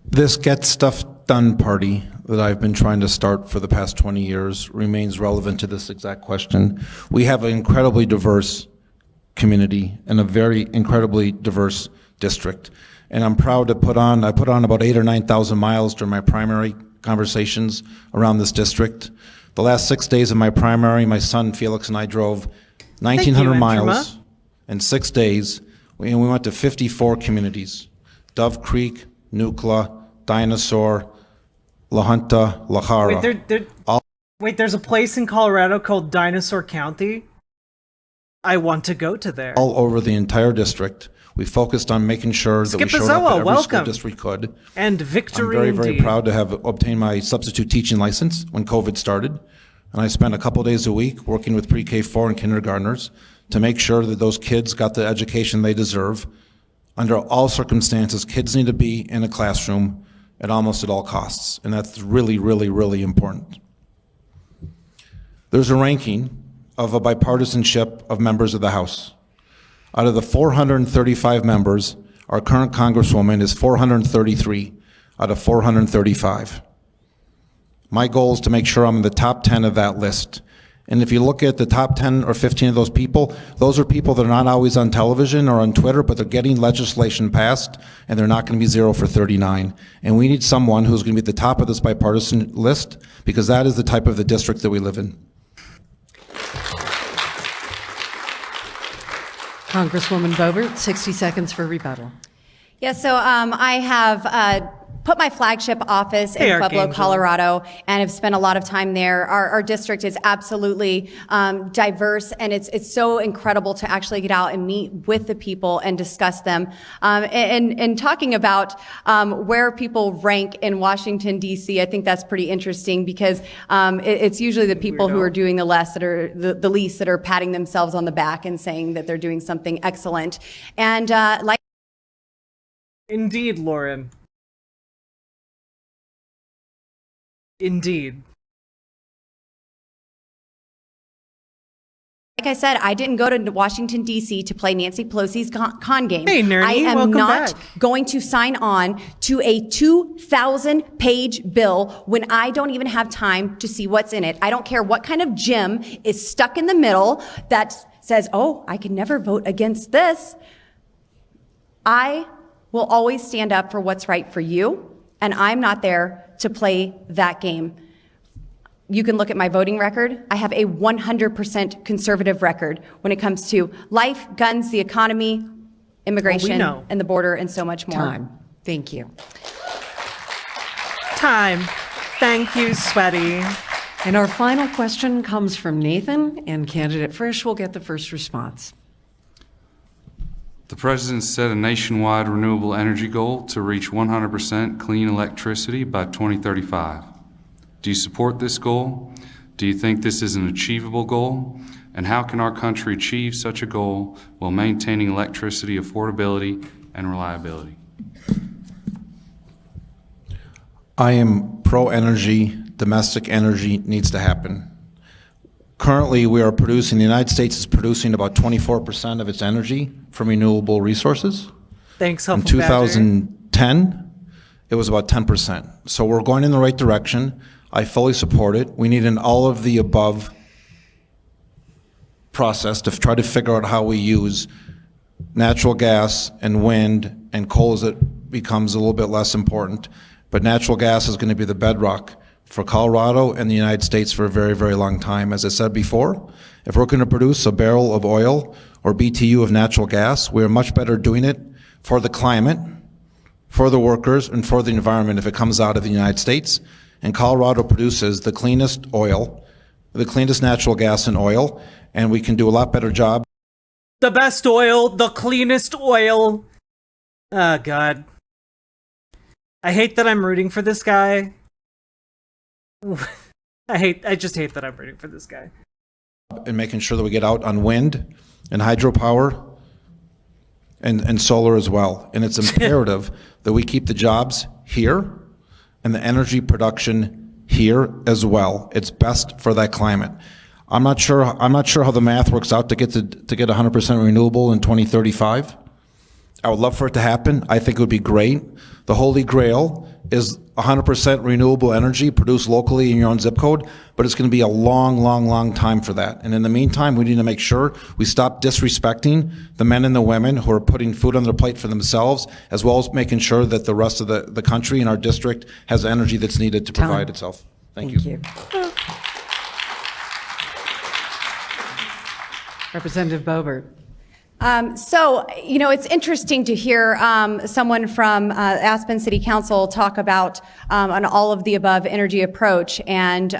This Get Stuff Done party that I've been trying to start for the past 20 years remains relevant to this exact question. We have an incredibly diverse community and a very incredibly diverse district. And I'm proud to I put on about 8,000 or 9,000 miles during my primary conversations around this district. The last 6 days of my primary, my son Felix and I drove 1,900 miles in 6 days, and we went to 54 communities: Dove Creek, Nucla, Dinosaur, La Junta, La Jara. Wait, there's a place in Colorado called Dinosaur County? I want to go to there. All over the entire district. We focused on making sure that we showed up at every school district we could. And victory I'm very, very indeed. proud to have obtained my substitute teaching license when COVID started. And I spent a couple days a week working with pre-K4 and kindergartners to make sure that those kids got the education they deserve. Under all circumstances, kids need to be in a classroom at almost at all costs. And that's really, really, really important. There's a ranking of a bipartisanship of members of the House. Out of the 435 members, our current Congresswoman is 433 out of 435. My goal is to make sure I'm in the top 10 of that list. And if you look at the top 10 or 15 of those are people that are not always on television or on Twitter, but they're getting legislation passed, and they're not going to be 0 for 39. And we need someone who's going to be at the top of this bipartisan list, because that is the type of the district that we live in. Congresswoman Boebert, 60 seconds for rebuttal. Yeah, so I have put my flagship office in Pueblo, Colorado, and have spent a lot of time there. Our district is absolutely diverse, and it's so incredible to actually get out and meet with the people and discuss them. And talking about where people rank in Washington, D.C., I think that's pretty interesting, because it's usually the people who are doing the less that are the least that are patting themselves on the back and saying that they're doing something excellent. And Indeed, Lauren. Indeed. Like I said, I didn't go to Washington, D.C. to play Nancy Pelosi's con game. Hey, Nerdy, I am welcome not back. going to sign on to a 2,000-page bill when I don't even have time to see what's in it. I don't care what kind of gem is stuck in the middle that says, oh, I can never vote against this. I will always stand up for what's right for you, and I'm not there to play that game. You can look at my voting record. I have a 100% conservative record when it comes to life, guns, the economy, immigration, and the border, and so much more. Time. Thank you. Time. Thank you, Sweaty. And our final question comes from Nathan, and candidate Frisch will get the first response. The President set a nationwide renewable energy goal to reach 100% clean electricity by 2035. Do you support this goal? Do you think this is an achievable goal? And how can our country achieve such a goal while maintaining electricity affordability and reliability? I am pro-energy. Domestic energy needs to happen. Currently, we are producing, the United States is producing about 24% of its energy from renewable resources. Thanks, In Hufflepuff. 2010, it was about 10%. So we're going in the right direction. I fully support it. We need an all of the above process to try to figure out how we use natural gas and wind and coal as it becomes a little bit less important. But natural gas is going to be the bedrock for Colorado and the United States for a very, very long time. As I said before, if we're going to produce a barrel of oil or BTU of natural gas, we're much better doing it for the climate, for the workers, and for the environment if it comes out of the United States. And Colorado produces the cleanest oil, the cleanest natural gas and oil, and we can do a lot better job. The best oil, the cleanest oil. Oh, God. I hate that I'm rooting for this guy. I just hate that I'm rooting for this guy. And making sure that we get out on wind and hydropower and solar as well. And it's imperative that we keep the jobs here and the energy production here as well. It's best for that climate. I'm not sure how the math works out to get 100% renewable in 2035. I would love for it to happen. I think it would be great. The holy grail is 100% renewable energy produced locally in your own zip code, but it's going to be a long, long, long time for that. And in the meantime, we need to make sure we stop disrespecting the men and the women who are putting food on their plate for themselves, as well as making sure that the rest of the country and our district has the energy that's needed to provide itself. Thank you. Representative Boebert. It's interesting to hear someone from Aspen City Council talk about an all-of-the-above energy approach and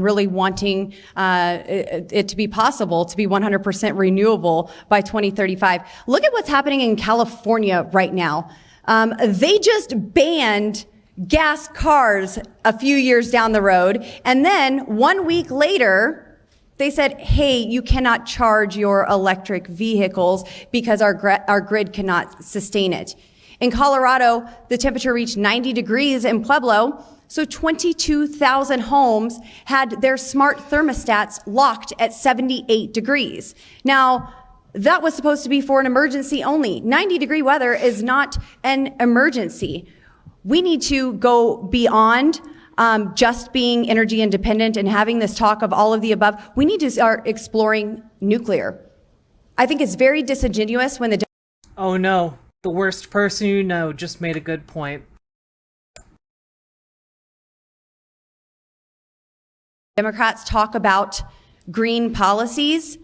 really wanting it to be possible to be 100% renewable by 2035. Look at what's happening in California right now. They just banned gas cars a few years down the road, and then 1 week later, they said, hey, you cannot charge your electric vehicles because our grid cannot sustain it. In Colorado, the temperature reached 90 degrees in Pueblo, so 22,000 homes had their smart thermostats locked at 78 degrees. Now, that was supposed to be for an emergency only. 90-degree weather is not an emergency. We need to go beyond just being energy independent and having this talk of all of the above. We need to start exploring nuclear. I think it's very disingenuous when the Oh no, the worst person you know just made a good point. Democrats talk about green policies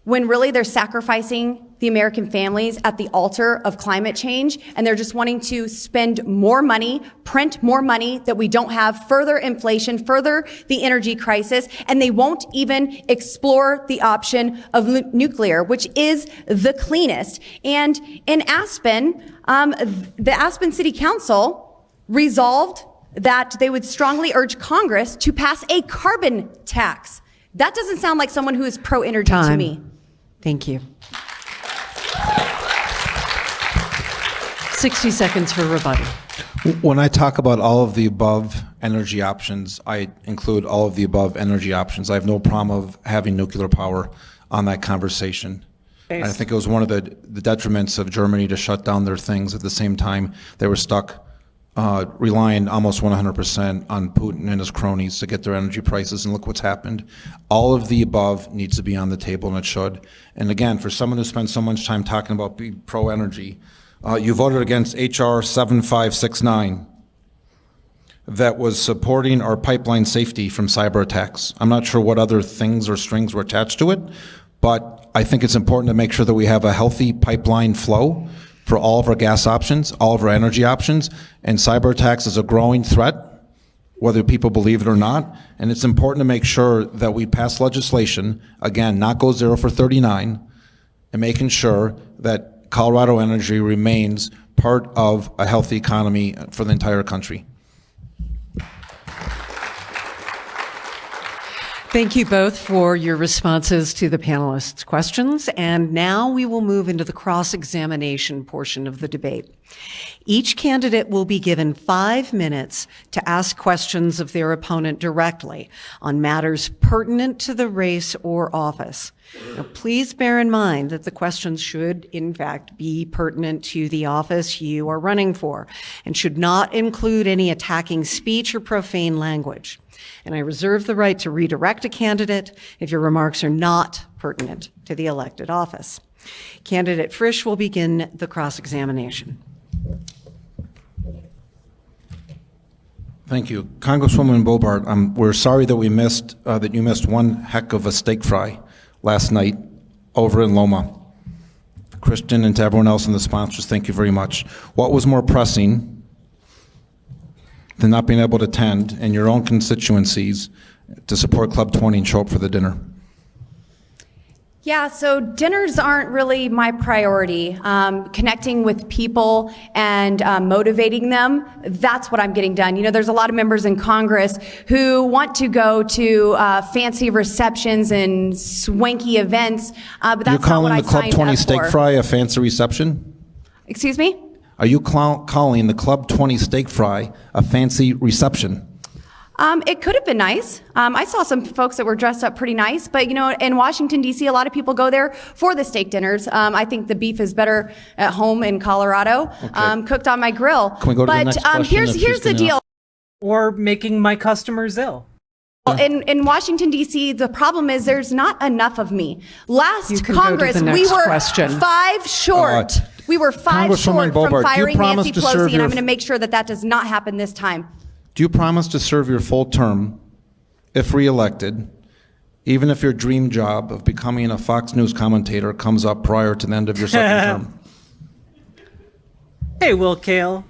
when really they're sacrificing the American families at the altar of climate change, and they're just wanting to spend more money, print more money that we don't have, further inflation, further the energy crisis, and they won't even explore the option of nuclear, which is the cleanest. And in Aspen, the Aspen City Council resolved that they would strongly urge Congress to pass a carbon tax. That doesn't sound like someone who is pro-energy to me. Thank you. 60 seconds for rebuttal. When I talk about all of the above energy options, I include all of the above energy options. I have no problem of having nuclear power on that conversation. And I think it was one of the detriments of Germany to shut down their things. At the same time, they were stuck relying almost 100% on Putin and his cronies to get their energy prices, and look what's happened. All of the above needs to be on the table, and it should. And again, for someone who spends so much time talking about being pro-energy, you voted against H.R. 7569 that was supporting our pipeline safety from cyber attacks. I'm not sure what other things or strings were attached to it, but I think it's important to make sure that we have a healthy pipeline flow for all of our gas options, all of our energy options, and cyber attacks is a growing threat, whether people believe it or not, and it's important to make sure that we pass legislation, again, not go 0 for 39, and making sure that Colorado energy remains part of a healthy economy for the entire country. Thank you both for your responses to the panelists' questions. And now we will move into the cross-examination portion of the debate. Each candidate will be given 5 minutes to ask questions of their opponent directly on matters pertinent to the race or office. Now, please bear in mind that the questions should, in fact, be pertinent to the office you are running for and should not include any attacking speech or profane language. And I reserve the right to redirect a candidate if your remarks are not pertinent to the elected office. Candidate Frisch will begin the cross-examination. Thank you. Congresswoman Boebert, we're sorry that that you missed one heck of a steak fry last night over in Loma. Christian, and to everyone else in the sponsors, thank you very much. What was more pressing than not being able to attend in your own constituencies to support Club 20 and show up for the dinner? Yeah, so dinners aren't really my priority. Connecting with people and motivating them, that's what I'm getting done. You know, there's a lot of members in Congress who want to go to fancy receptions and swanky events, but that's not what I signed up for. You're calling the Club 20 steak fry a fancy reception? Excuse me? Are you calling the Club 20 steak fry a fancy reception? It could have been nice. I saw some folks that were dressed up pretty nice, but you know, in Washington, D.C., a lot of people go there for the steak dinners. I think the beef is better at home in Colorado, cooked on my grill. Can we go to the next question? Here's the deal. Or making my customers ill. In Washington, D.C., the problem is there's not enough of me. Last can go to Congress, the we next were question. 5 short. We were 5 short from firing Nancy Pelosi, and I'm going to make sure that that does not happen this time. Do you promise to serve your full term, if reelected, even if your dream job of becoming a Fox News commentator comes up prior to the end of your second term? Hey, Will Kale.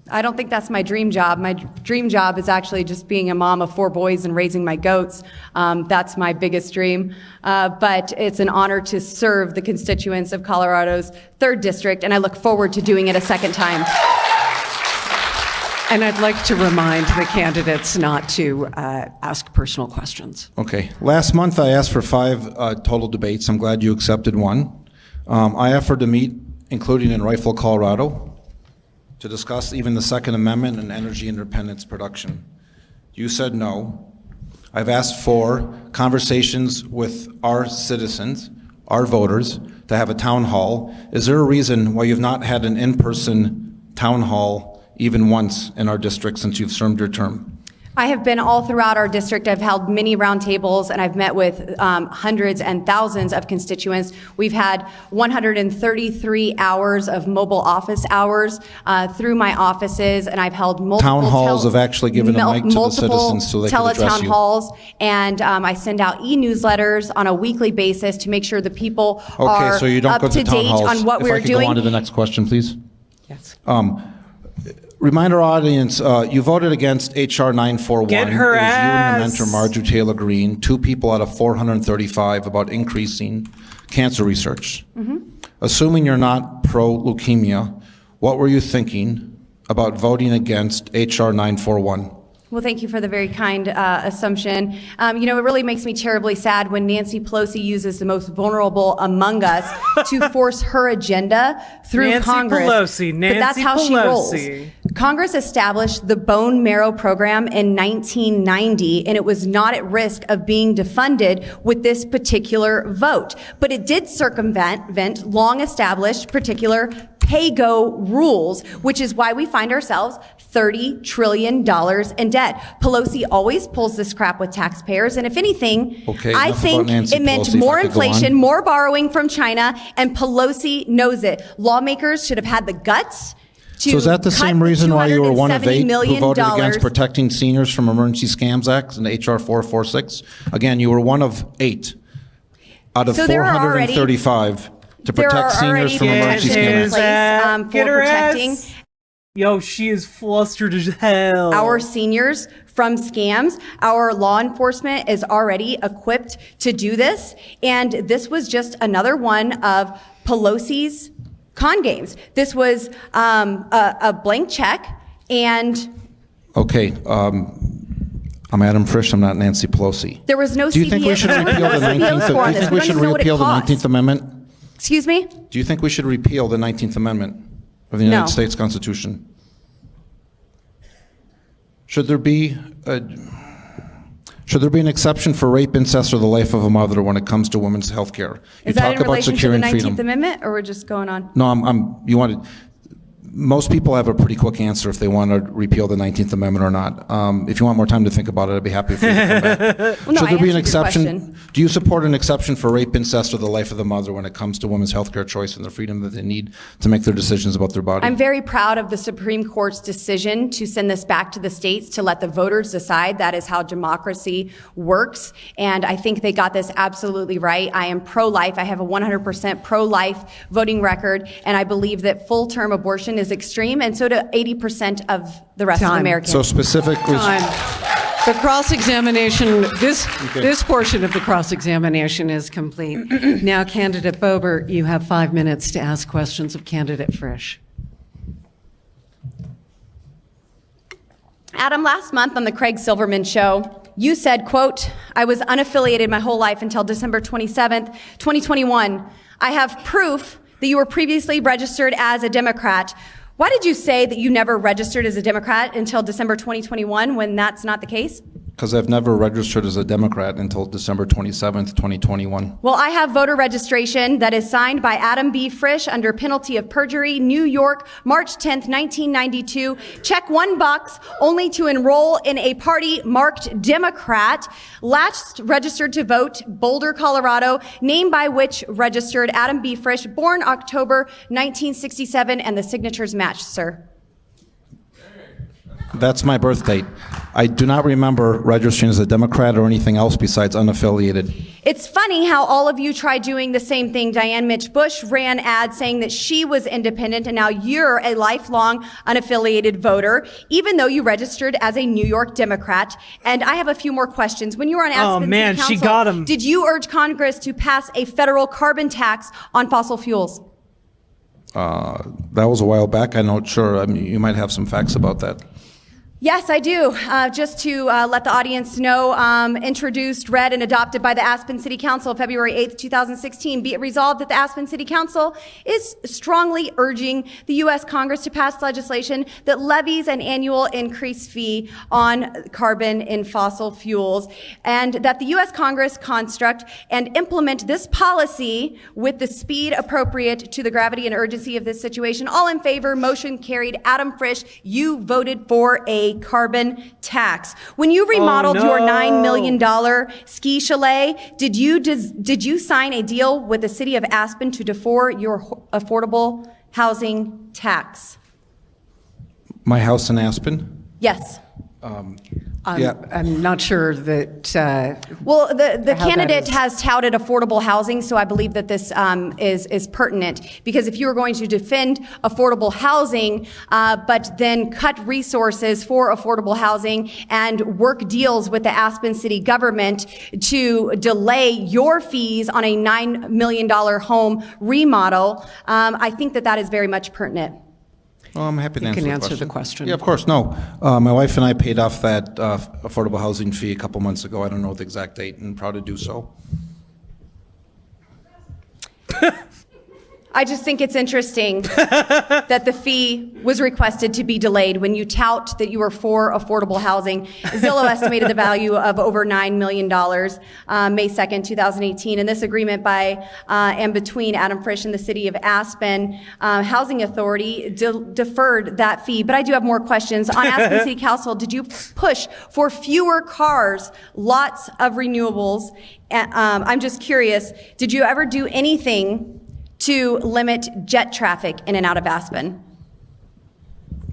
I don't think that's my dream job. My dream job is actually just being a mom of 4 boys and raising my goats. That's my biggest dream. But it's an honor to serve the constituents of Colorado's 3rd District, and I look forward to doing it a second time. And I'd like to remind the candidates not to ask personal questions. Okay. Last month, I asked for 5 total debates. I'm glad you accepted one. I offered to meet, including in Rifle, Colorado, to discuss even the Second Amendment and energy independence production. You said no. I've asked for conversations with our citizens, our voters, to have a town hall. Is there a reason why you've not had an in-person town hall even once in our district since you've served your term? I have been all throughout our district. I've held many roundtables, and I've met with hundreds and thousands of constituents. We've had 133 hours of mobile office hours through my offices, and I've held multiple town halls have actually given a mic to the citizens so they can address teletown you. halls, and I send out e-newsletters on a weekly basis to make sure the people are so you don't up go to town date halls. on what If we're I could doing. go on to the next question, please. Yes. Remind our audience, you voted against H.R. 941. Get her It was you and your ass. mentor, Marjorie Taylor Greene, 2 people out of 435 about increasing cancer research. Assuming you're not pro-leukemia, what were you thinking about voting against H.R. 941? Well, thank you for the very kind assumption. You know, it really makes me terribly sad when Nancy Pelosi uses the most vulnerable among us to force her agenda through Nancy Congress. Pelosi, But that's Nancy how she rolls. Pelosi. Congress established the bone marrow program in 1990, and it was not at risk of being defunded with this particular vote. But it did circumvent long-established particular pay-go rules, which is why we find ourselves $30 trillion in debt. Pelosi always pulls this crap with taxpayers, and if anything, Okay, I enough think about Nancy it meant Pelosi, if more I could go inflation, on. more borrowing from China, and Pelosi knows it. Lawmakers should have had the guts to So is that the cut same reason why you were one of 8 $270 who million voted against Protecting Seniors from Emergency Scams Act and H.R. 446? Again, you were one of 8 out of So there are already- 435 to There protect are seniors already from emergency protections in His scams. place ass. for Get her protecting ass. Yo, she is flustered as hell. our seniors from scams. Our law enforcement is already equipped to do this, and this was just another one of Pelosi's con games. This was a blank check, and Okay, I'm Adam Frisch. I'm not Nancy Pelosi. There was no Do you think we should repeal the 19th? Do you think we should repeal the 19th Amendment? Excuse me? Do you think we should repeal the 19th Amendment of the United No. States Constitution? Should there be an exception for rape, incest, or the life of a mother when it comes to women's health care? Is that in relation to the 19th Amendment, or we're just going on? No, most people have a pretty quick answer if they want to repeal the 19th Amendment or not. If you want more time to think about it, I'd be happy for you to come back. Well, no, Should I there be an answered your exception? question. Do you support an exception for rape, incest, or the life of the mother when it comes to women's health care choice and the freedom that they need to make their decisions about their body? I'm very proud of the Supreme Court's decision to send this back to the states to let the voters decide. That is how democracy works. And I think they got this absolutely right. I am pro-life. I have a 100% pro-life voting record. And I believe that full-term abortion is extreme, and so do 80% of the rest of Time. Americans. So specifically, Time. The cross-examination, this portion of the cross-examination is complete. Now, Candidate Boebert, you have 5 minutes to ask questions of Candidate Frisch. Adam, last month on the Craig Silverman show, you said, quote, "I was unaffiliated my whole life until December 27th, 2021. I have proof that you were previously registered as a Democrat." Why did you say that you never registered as a Democrat until December 2021 when that's not the case? because I've never registered as a Democrat until December 27th, 2021. Well, I have voter registration that is signed by Adam B. Frisch under penalty of perjury, New York, March 10th, 1992. Check one box only to enroll in a party marked Democrat. Last registered to vote, Boulder, Colorado. Name by which registered Adam B. Frisch, born October 1967, and the signatures match, sir. That's my birth date. I do not remember registering as a Democrat or anything else besides unaffiliated. It's funny how all of you tried doing the same thing. Diane Mitch Bush ran ads saying that she was independent, and now you're a lifelong unaffiliated voter, even though you registered as a New York Democrat. And I have a few more questions. When you were on Aspen man, City she Council, got 'em. did you urge Congress to pass a federal carbon tax on fossil fuels? That was a while back. I'm not sure. I mean, you might have some facts about that. Yes, I do. Just to let the audience know, introduced, read, and adopted by the Aspen City Council February 8th, 2016. Be it resolved that the Aspen City Council is strongly urging the U.S. Congress to pass legislation that levies an annual increase fee on carbon in fossil fuels, and that the U.S. Congress construct and implement this policy with the speed appropriate to the gravity and urgency of this situation. All in favor, motion carried. Adam Frisch, you voted for a carbon tax. When you remodeled your $9 million ski chalet, did you sign a deal with the city of Aspen to defer your affordable housing tax? My house in Aspen? Yes. Yeah. I'm not sure that. Well, the how that candidate is. has touted affordable housing, so I believe that this is pertinent, because if you were going to defend affordable housing, but then cut resources for affordable housing and work deals with the Aspen City government to delay your fees on a $9 million home remodel, I think that is very much pertinent. Oh, I'm happy to You answer can the answer question. the question. Yeah, of course. No. My wife and I paid off that affordable housing fee a couple months ago. I don't know the exact date, and proud to do so. I just think it's interesting that the fee was requested to be delayed when you tout that you are for affordable housing. Zillow estimated the value of over $9 million May 2nd, 2018. And this agreement by and between Adam Frisch and the city of Aspen Housing Authority deferred that fee. But I do have more questions. On Aspen City Council, did you push for fewer cars, lots of renewables? I'm just curious, did you ever do anything to limit jet traffic in and out of Aspen?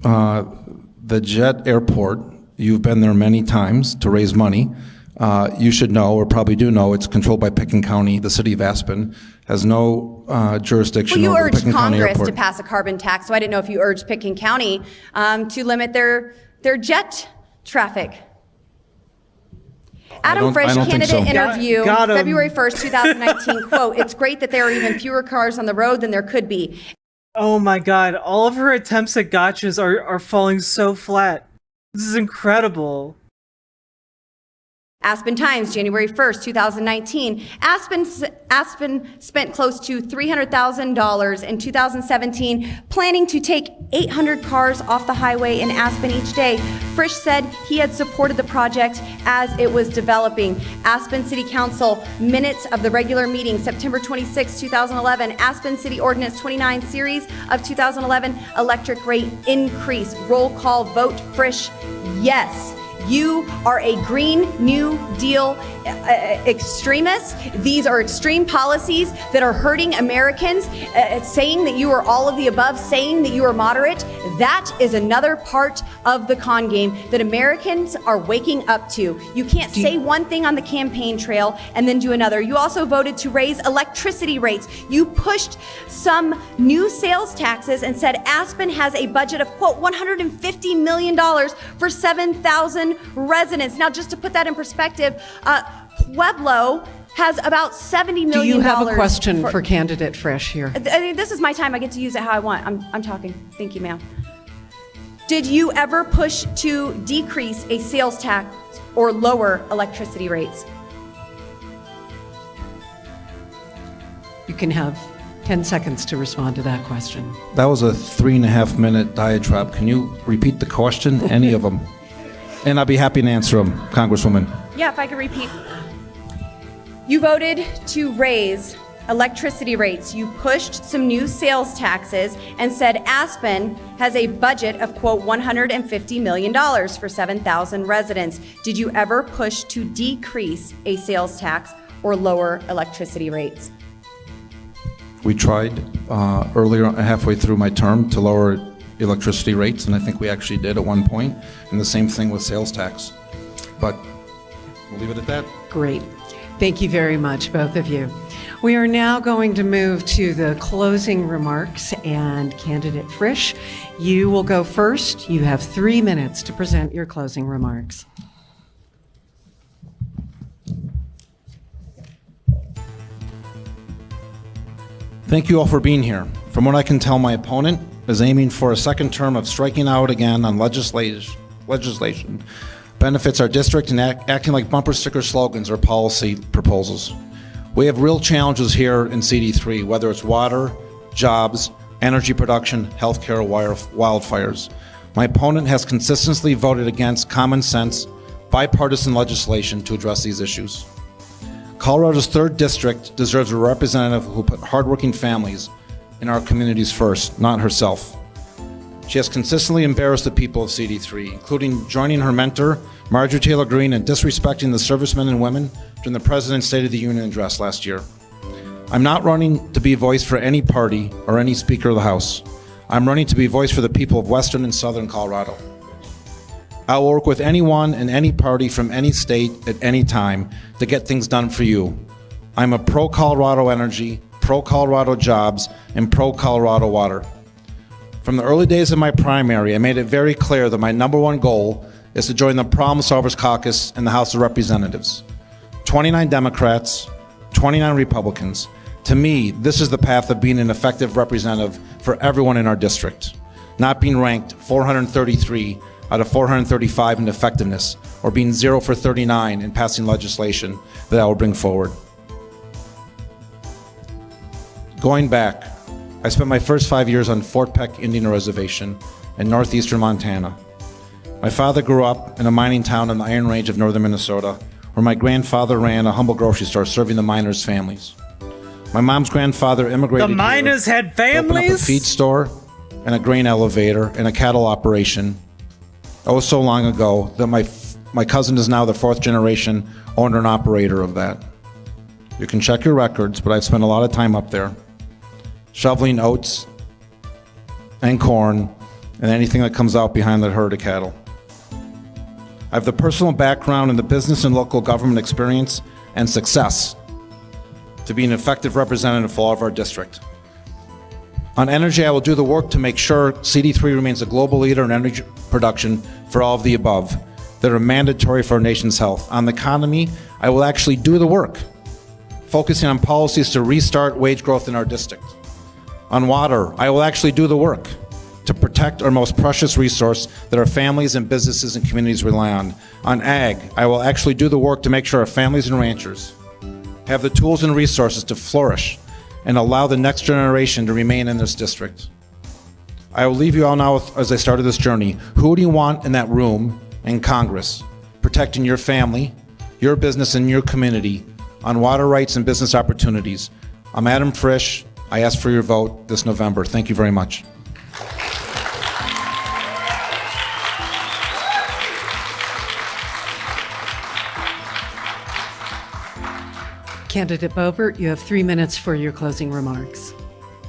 The jet airport, you've been there many times to raise money. You should know, or probably do know, it's controlled by Pickens County. The city of Aspen has no jurisdiction Well, you over the urged Pickens County Congress airport. to pass a carbon tax, so I didn't know if you urged Pickens County to limit their jet traffic. Adam Frisch, I don't think candidate so. interview, Got 'em. February 1st, 2019, quote, "It's great that there are even fewer cars on the road than there could be." Oh my god, all of her attempts at gotchas are falling so flat. This is incredible. Aspen Times, January 1st, 2019. Aspen spent close to $300,000 in 2017 planning to take 800 cars off the highway in Aspen each day. Frisch said he had supported the project as it was developing. Aspen City Council minutes of the regular meeting, September 26, 2011. Aspen City Ordinance 29 series of 2011, electric rate increase. Roll call vote, Frisch, yes. You are a Green New Deal extremist. These are extreme policies that are hurting Americans. Saying that you are all of the above, saying that you are moderate, that is another part of the con game that Americans are waking up to. You can't say one thing on the campaign trail and then do another. You also voted to raise electricity rates. You pushed some new sales taxes and said Aspen has a budget of, quote, $150 million for 7,000 residents. Now, just to put that in perspective, Pueblo has about $70 million. Do you have a question for candidate Frisch here? This is my time. I get to use it how I want. I'm talking. Thank you, ma'am. Did you ever push to decrease a sales tax or lower electricity rates? You can have 10 seconds to respond to that question. That was a 3.5-minute diatribe. Can you repeat the question? Any of them? And I'll be happy to answer them, Congresswoman. Yeah, if I could repeat. You voted to raise electricity rates. You pushed some new sales taxes and said Aspen has a budget of, quote, $150 million for 7,000 residents. Did you ever push to decrease a sales tax or lower electricity rates? We tried earlier, halfway through my term, to lower electricity rates, and I think we actually did at one point, and the same thing with sales tax. But we'll leave it at that. Great. Thank you very much, both of you. We are now going to move to the closing remarks, and candidate Frisch, you will go first. You have 3 minutes to present your closing remarks. Thank you all for being here. From what I can tell, my opponent is aiming for a second term of striking out again on legislation, benefits our district, and acting like bumper sticker slogans or policy proposals. We have real challenges here in CD3, whether it's water, jobs, energy production, healthcare, or wildfires. My opponent has consistently voted against common sense, bipartisan legislation to address these issues. Colorado's 3rd district deserves a representative who put hardworking families in our communities first, not herself. She has consistently embarrassed the people of CD3, including joining her mentor, Marjorie Taylor Greene, and disrespecting the servicemen and women during the President's State of the Union address last year. I'm not running to be a voice for any party or any Speaker of the House. I'm running to be a voice for the people of Western and Southern Colorado. I will work with anyone and any party from any state at any time to get things done for you. I'm a pro-Colorado energy, pro-Colorado jobs, and pro-Colorado water. From the early days of my primary, I made it very clear that my #1 goal is to join the Problem Solvers Caucus in the House of Representatives. 29 Democrats, 29 Republicans. To me, this is the path of being an effective representative for everyone in our district, not being ranked 433 out of 435 in effectiveness, or being 0 for 39 in passing legislation that I will bring forward. Going back, I spent my first 5 years on Fort Peck Indian Reservation in northeastern Montana. My father grew up in a mining town on the Iron Range of northern Minnesota, where my grandfather ran a humble grocery store serving the miners' families. My mom's grandfather immigrated The miners here, had opened up a families? feed store and a grain elevator and a cattle operation. Oh, so long ago that my cousin is now the 4th generation owner and operator of that. You can check your records, but I've spent a lot of time up there, shoveling oats and corn and anything that comes out behind that herd of cattle. I have the personal background in the business and local government experience and success to be an effective representative for all of our district. On energy, I will do the work to make sure CD3 remains a global leader in energy production for all of the above that are mandatory for our nation's health. On the economy, I will actually do the work, focusing on policies to restart wage growth in our district. On water, I will actually do the work to protect our most precious resource that our families and businesses and communities rely on. On ag, I will actually do the work to make sure our families and ranchers have the tools and resources to flourish and allow the next generation to remain in this district. I will leave you all now with, as I started this journey, who do you want in that room in Congress, protecting your family, your business, and your community on water rights and business opportunities? I'm Adam Frisch. I ask for your vote this November. Thank you very much. Candidate Boebert, you have 3 minutes for your closing remarks.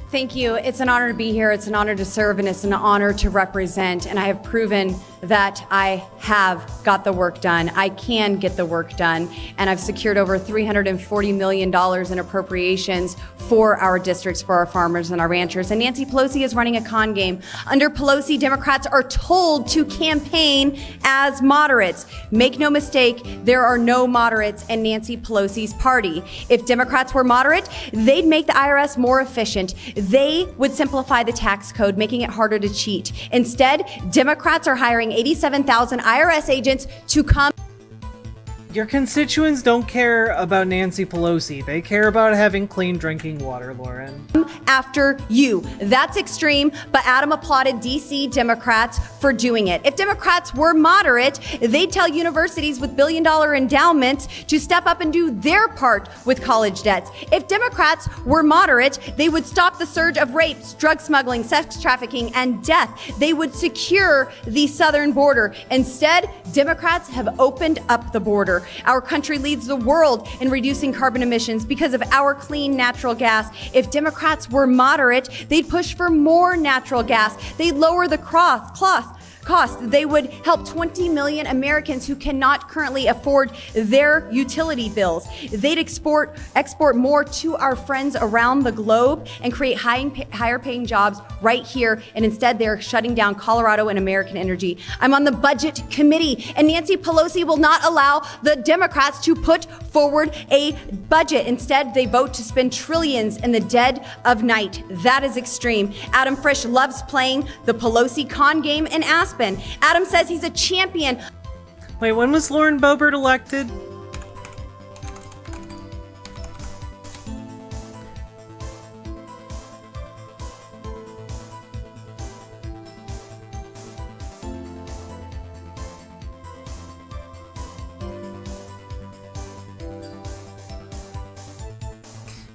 Thank you. It's an honor to be here. It's an honor to serve, and it's an honor to represent. And I have proven that I have got the work done. I can get the work done. And I've secured over $340 million in appropriations for our districts, for our farmers and our ranchers. And Nancy Pelosi is running a con game. Under Pelosi, Democrats are told to campaign as moderates. Make no mistake, there are no moderates in Nancy Pelosi's party. If Democrats were moderate, they'd make the IRS more efficient. They would simplify the tax code, making it harder to cheat. Instead, Democrats are hiring 87,000 IRS agents to come. Your constituents don't care about Nancy Pelosi. They care about having clean drinking water, Lauren. After you. That's extreme, but Adam applauded DC Democrats for doing it. If Democrats were moderate, they'd tell universities with billion-dollar endowments to step up and do their part with college debts. If Democrats were moderate, they would stop the surge of rapes, drug smuggling, sex trafficking, and death. They would secure the southern border. Instead, Democrats have opened up the border. Our country leads the world in reducing carbon emissions because of our clean natural gas. If Democrats were moderate, they'd push for more natural gas. They'd lower the cost. They would help 20 million Americans who cannot currently afford their utility bills. They'd export more to our friends around the globe and create higher paying jobs right here. And instead, they're shutting down Colorado and American energy. I'm on the budget committee, and Nancy Pelosi will not allow the Democrats to put forward a budget. Instead, they vote to spend trillions in the dead of night. That is extreme. Adam Frisch loves playing the Pelosi con game in Aspen. Adam says he's a champion. Wait, when was Lauren Boebert elected?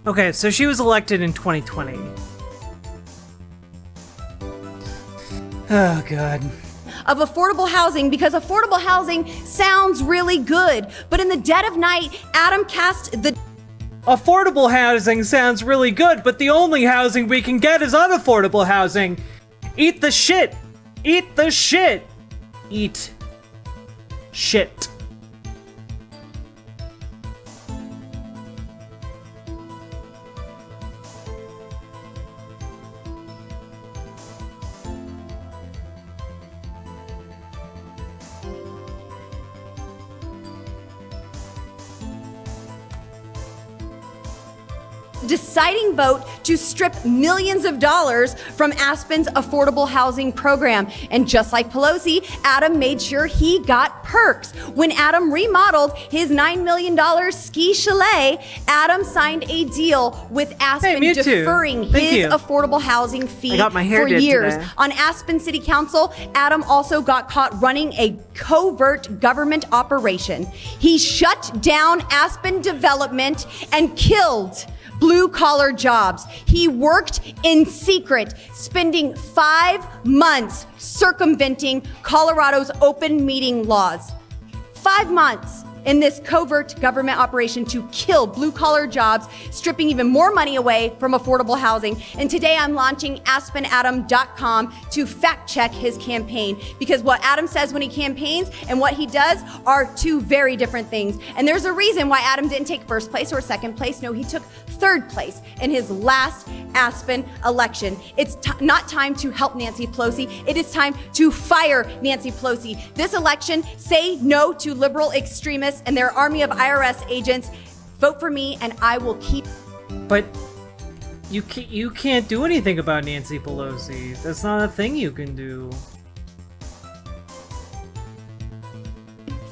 Okay, so she was elected in 2020. Oh, God. Of affordable housing, because affordable housing sounds really good. But in the dead of night, Adam cast the... Affordable housing sounds really good, but the only housing we can get is unaffordable housing. Eat the shit. Eat the shit. Eat shit. Deciding vote to strip millions of dollars from Aspen's affordable housing program. And just like Pelosi, Adam made sure he got perks. When Adam remodeled his $9 million ski chalet, Adam signed a deal with Aspen deferring his affordable housing fee for years. Today. On Aspen City Council, Adam also got caught running a covert government operation. He shut down Aspen development and killed blue-collar jobs. He worked in secret, spending 5 months circumventing Colorado's open meeting laws. 5 months in this covert government operation to kill blue-collar jobs, stripping even more money away from affordable housing. And today I'm launching AspenAdam.com to fact-check his campaign, because what Adam says when he campaigns and what he does are two very different things. And there's a reason why Adam didn't take first place or second place. No, he took third place in his last Aspen election. It's not time to help Nancy Pelosi. It is time to fire Nancy Pelosi. This election, say no to liberal extremists and their army of IRS agents. Vote for me and I will keep. But You can't do anything about Nancy Pelosi. That's not a thing you can do.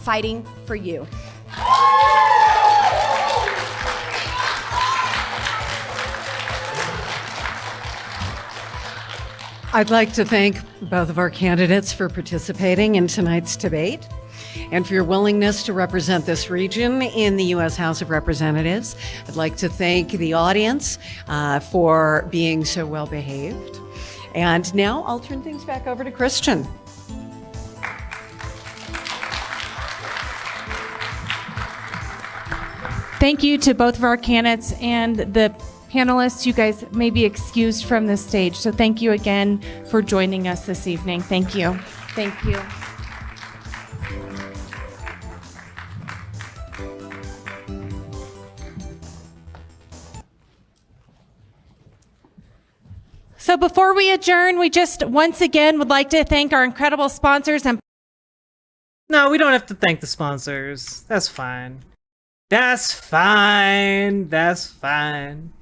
Fighting for you. I'd like to thank both of our candidates for participating in tonight's debate and for your willingness to represent this region in the U.S. House of Representatives. I'd like to thank the audience for being so well behaved. And now I'll turn things back over to Christian. Thank you to both of our candidates and the panelists. You guys may be excused from the stage. So thank you again for joining us this evening. Thank you. Thank you. So before we adjourn, we just once again would like to thank our incredible sponsors and No, we don't have to thank the sponsors. That's fine. That's fine. That's fine.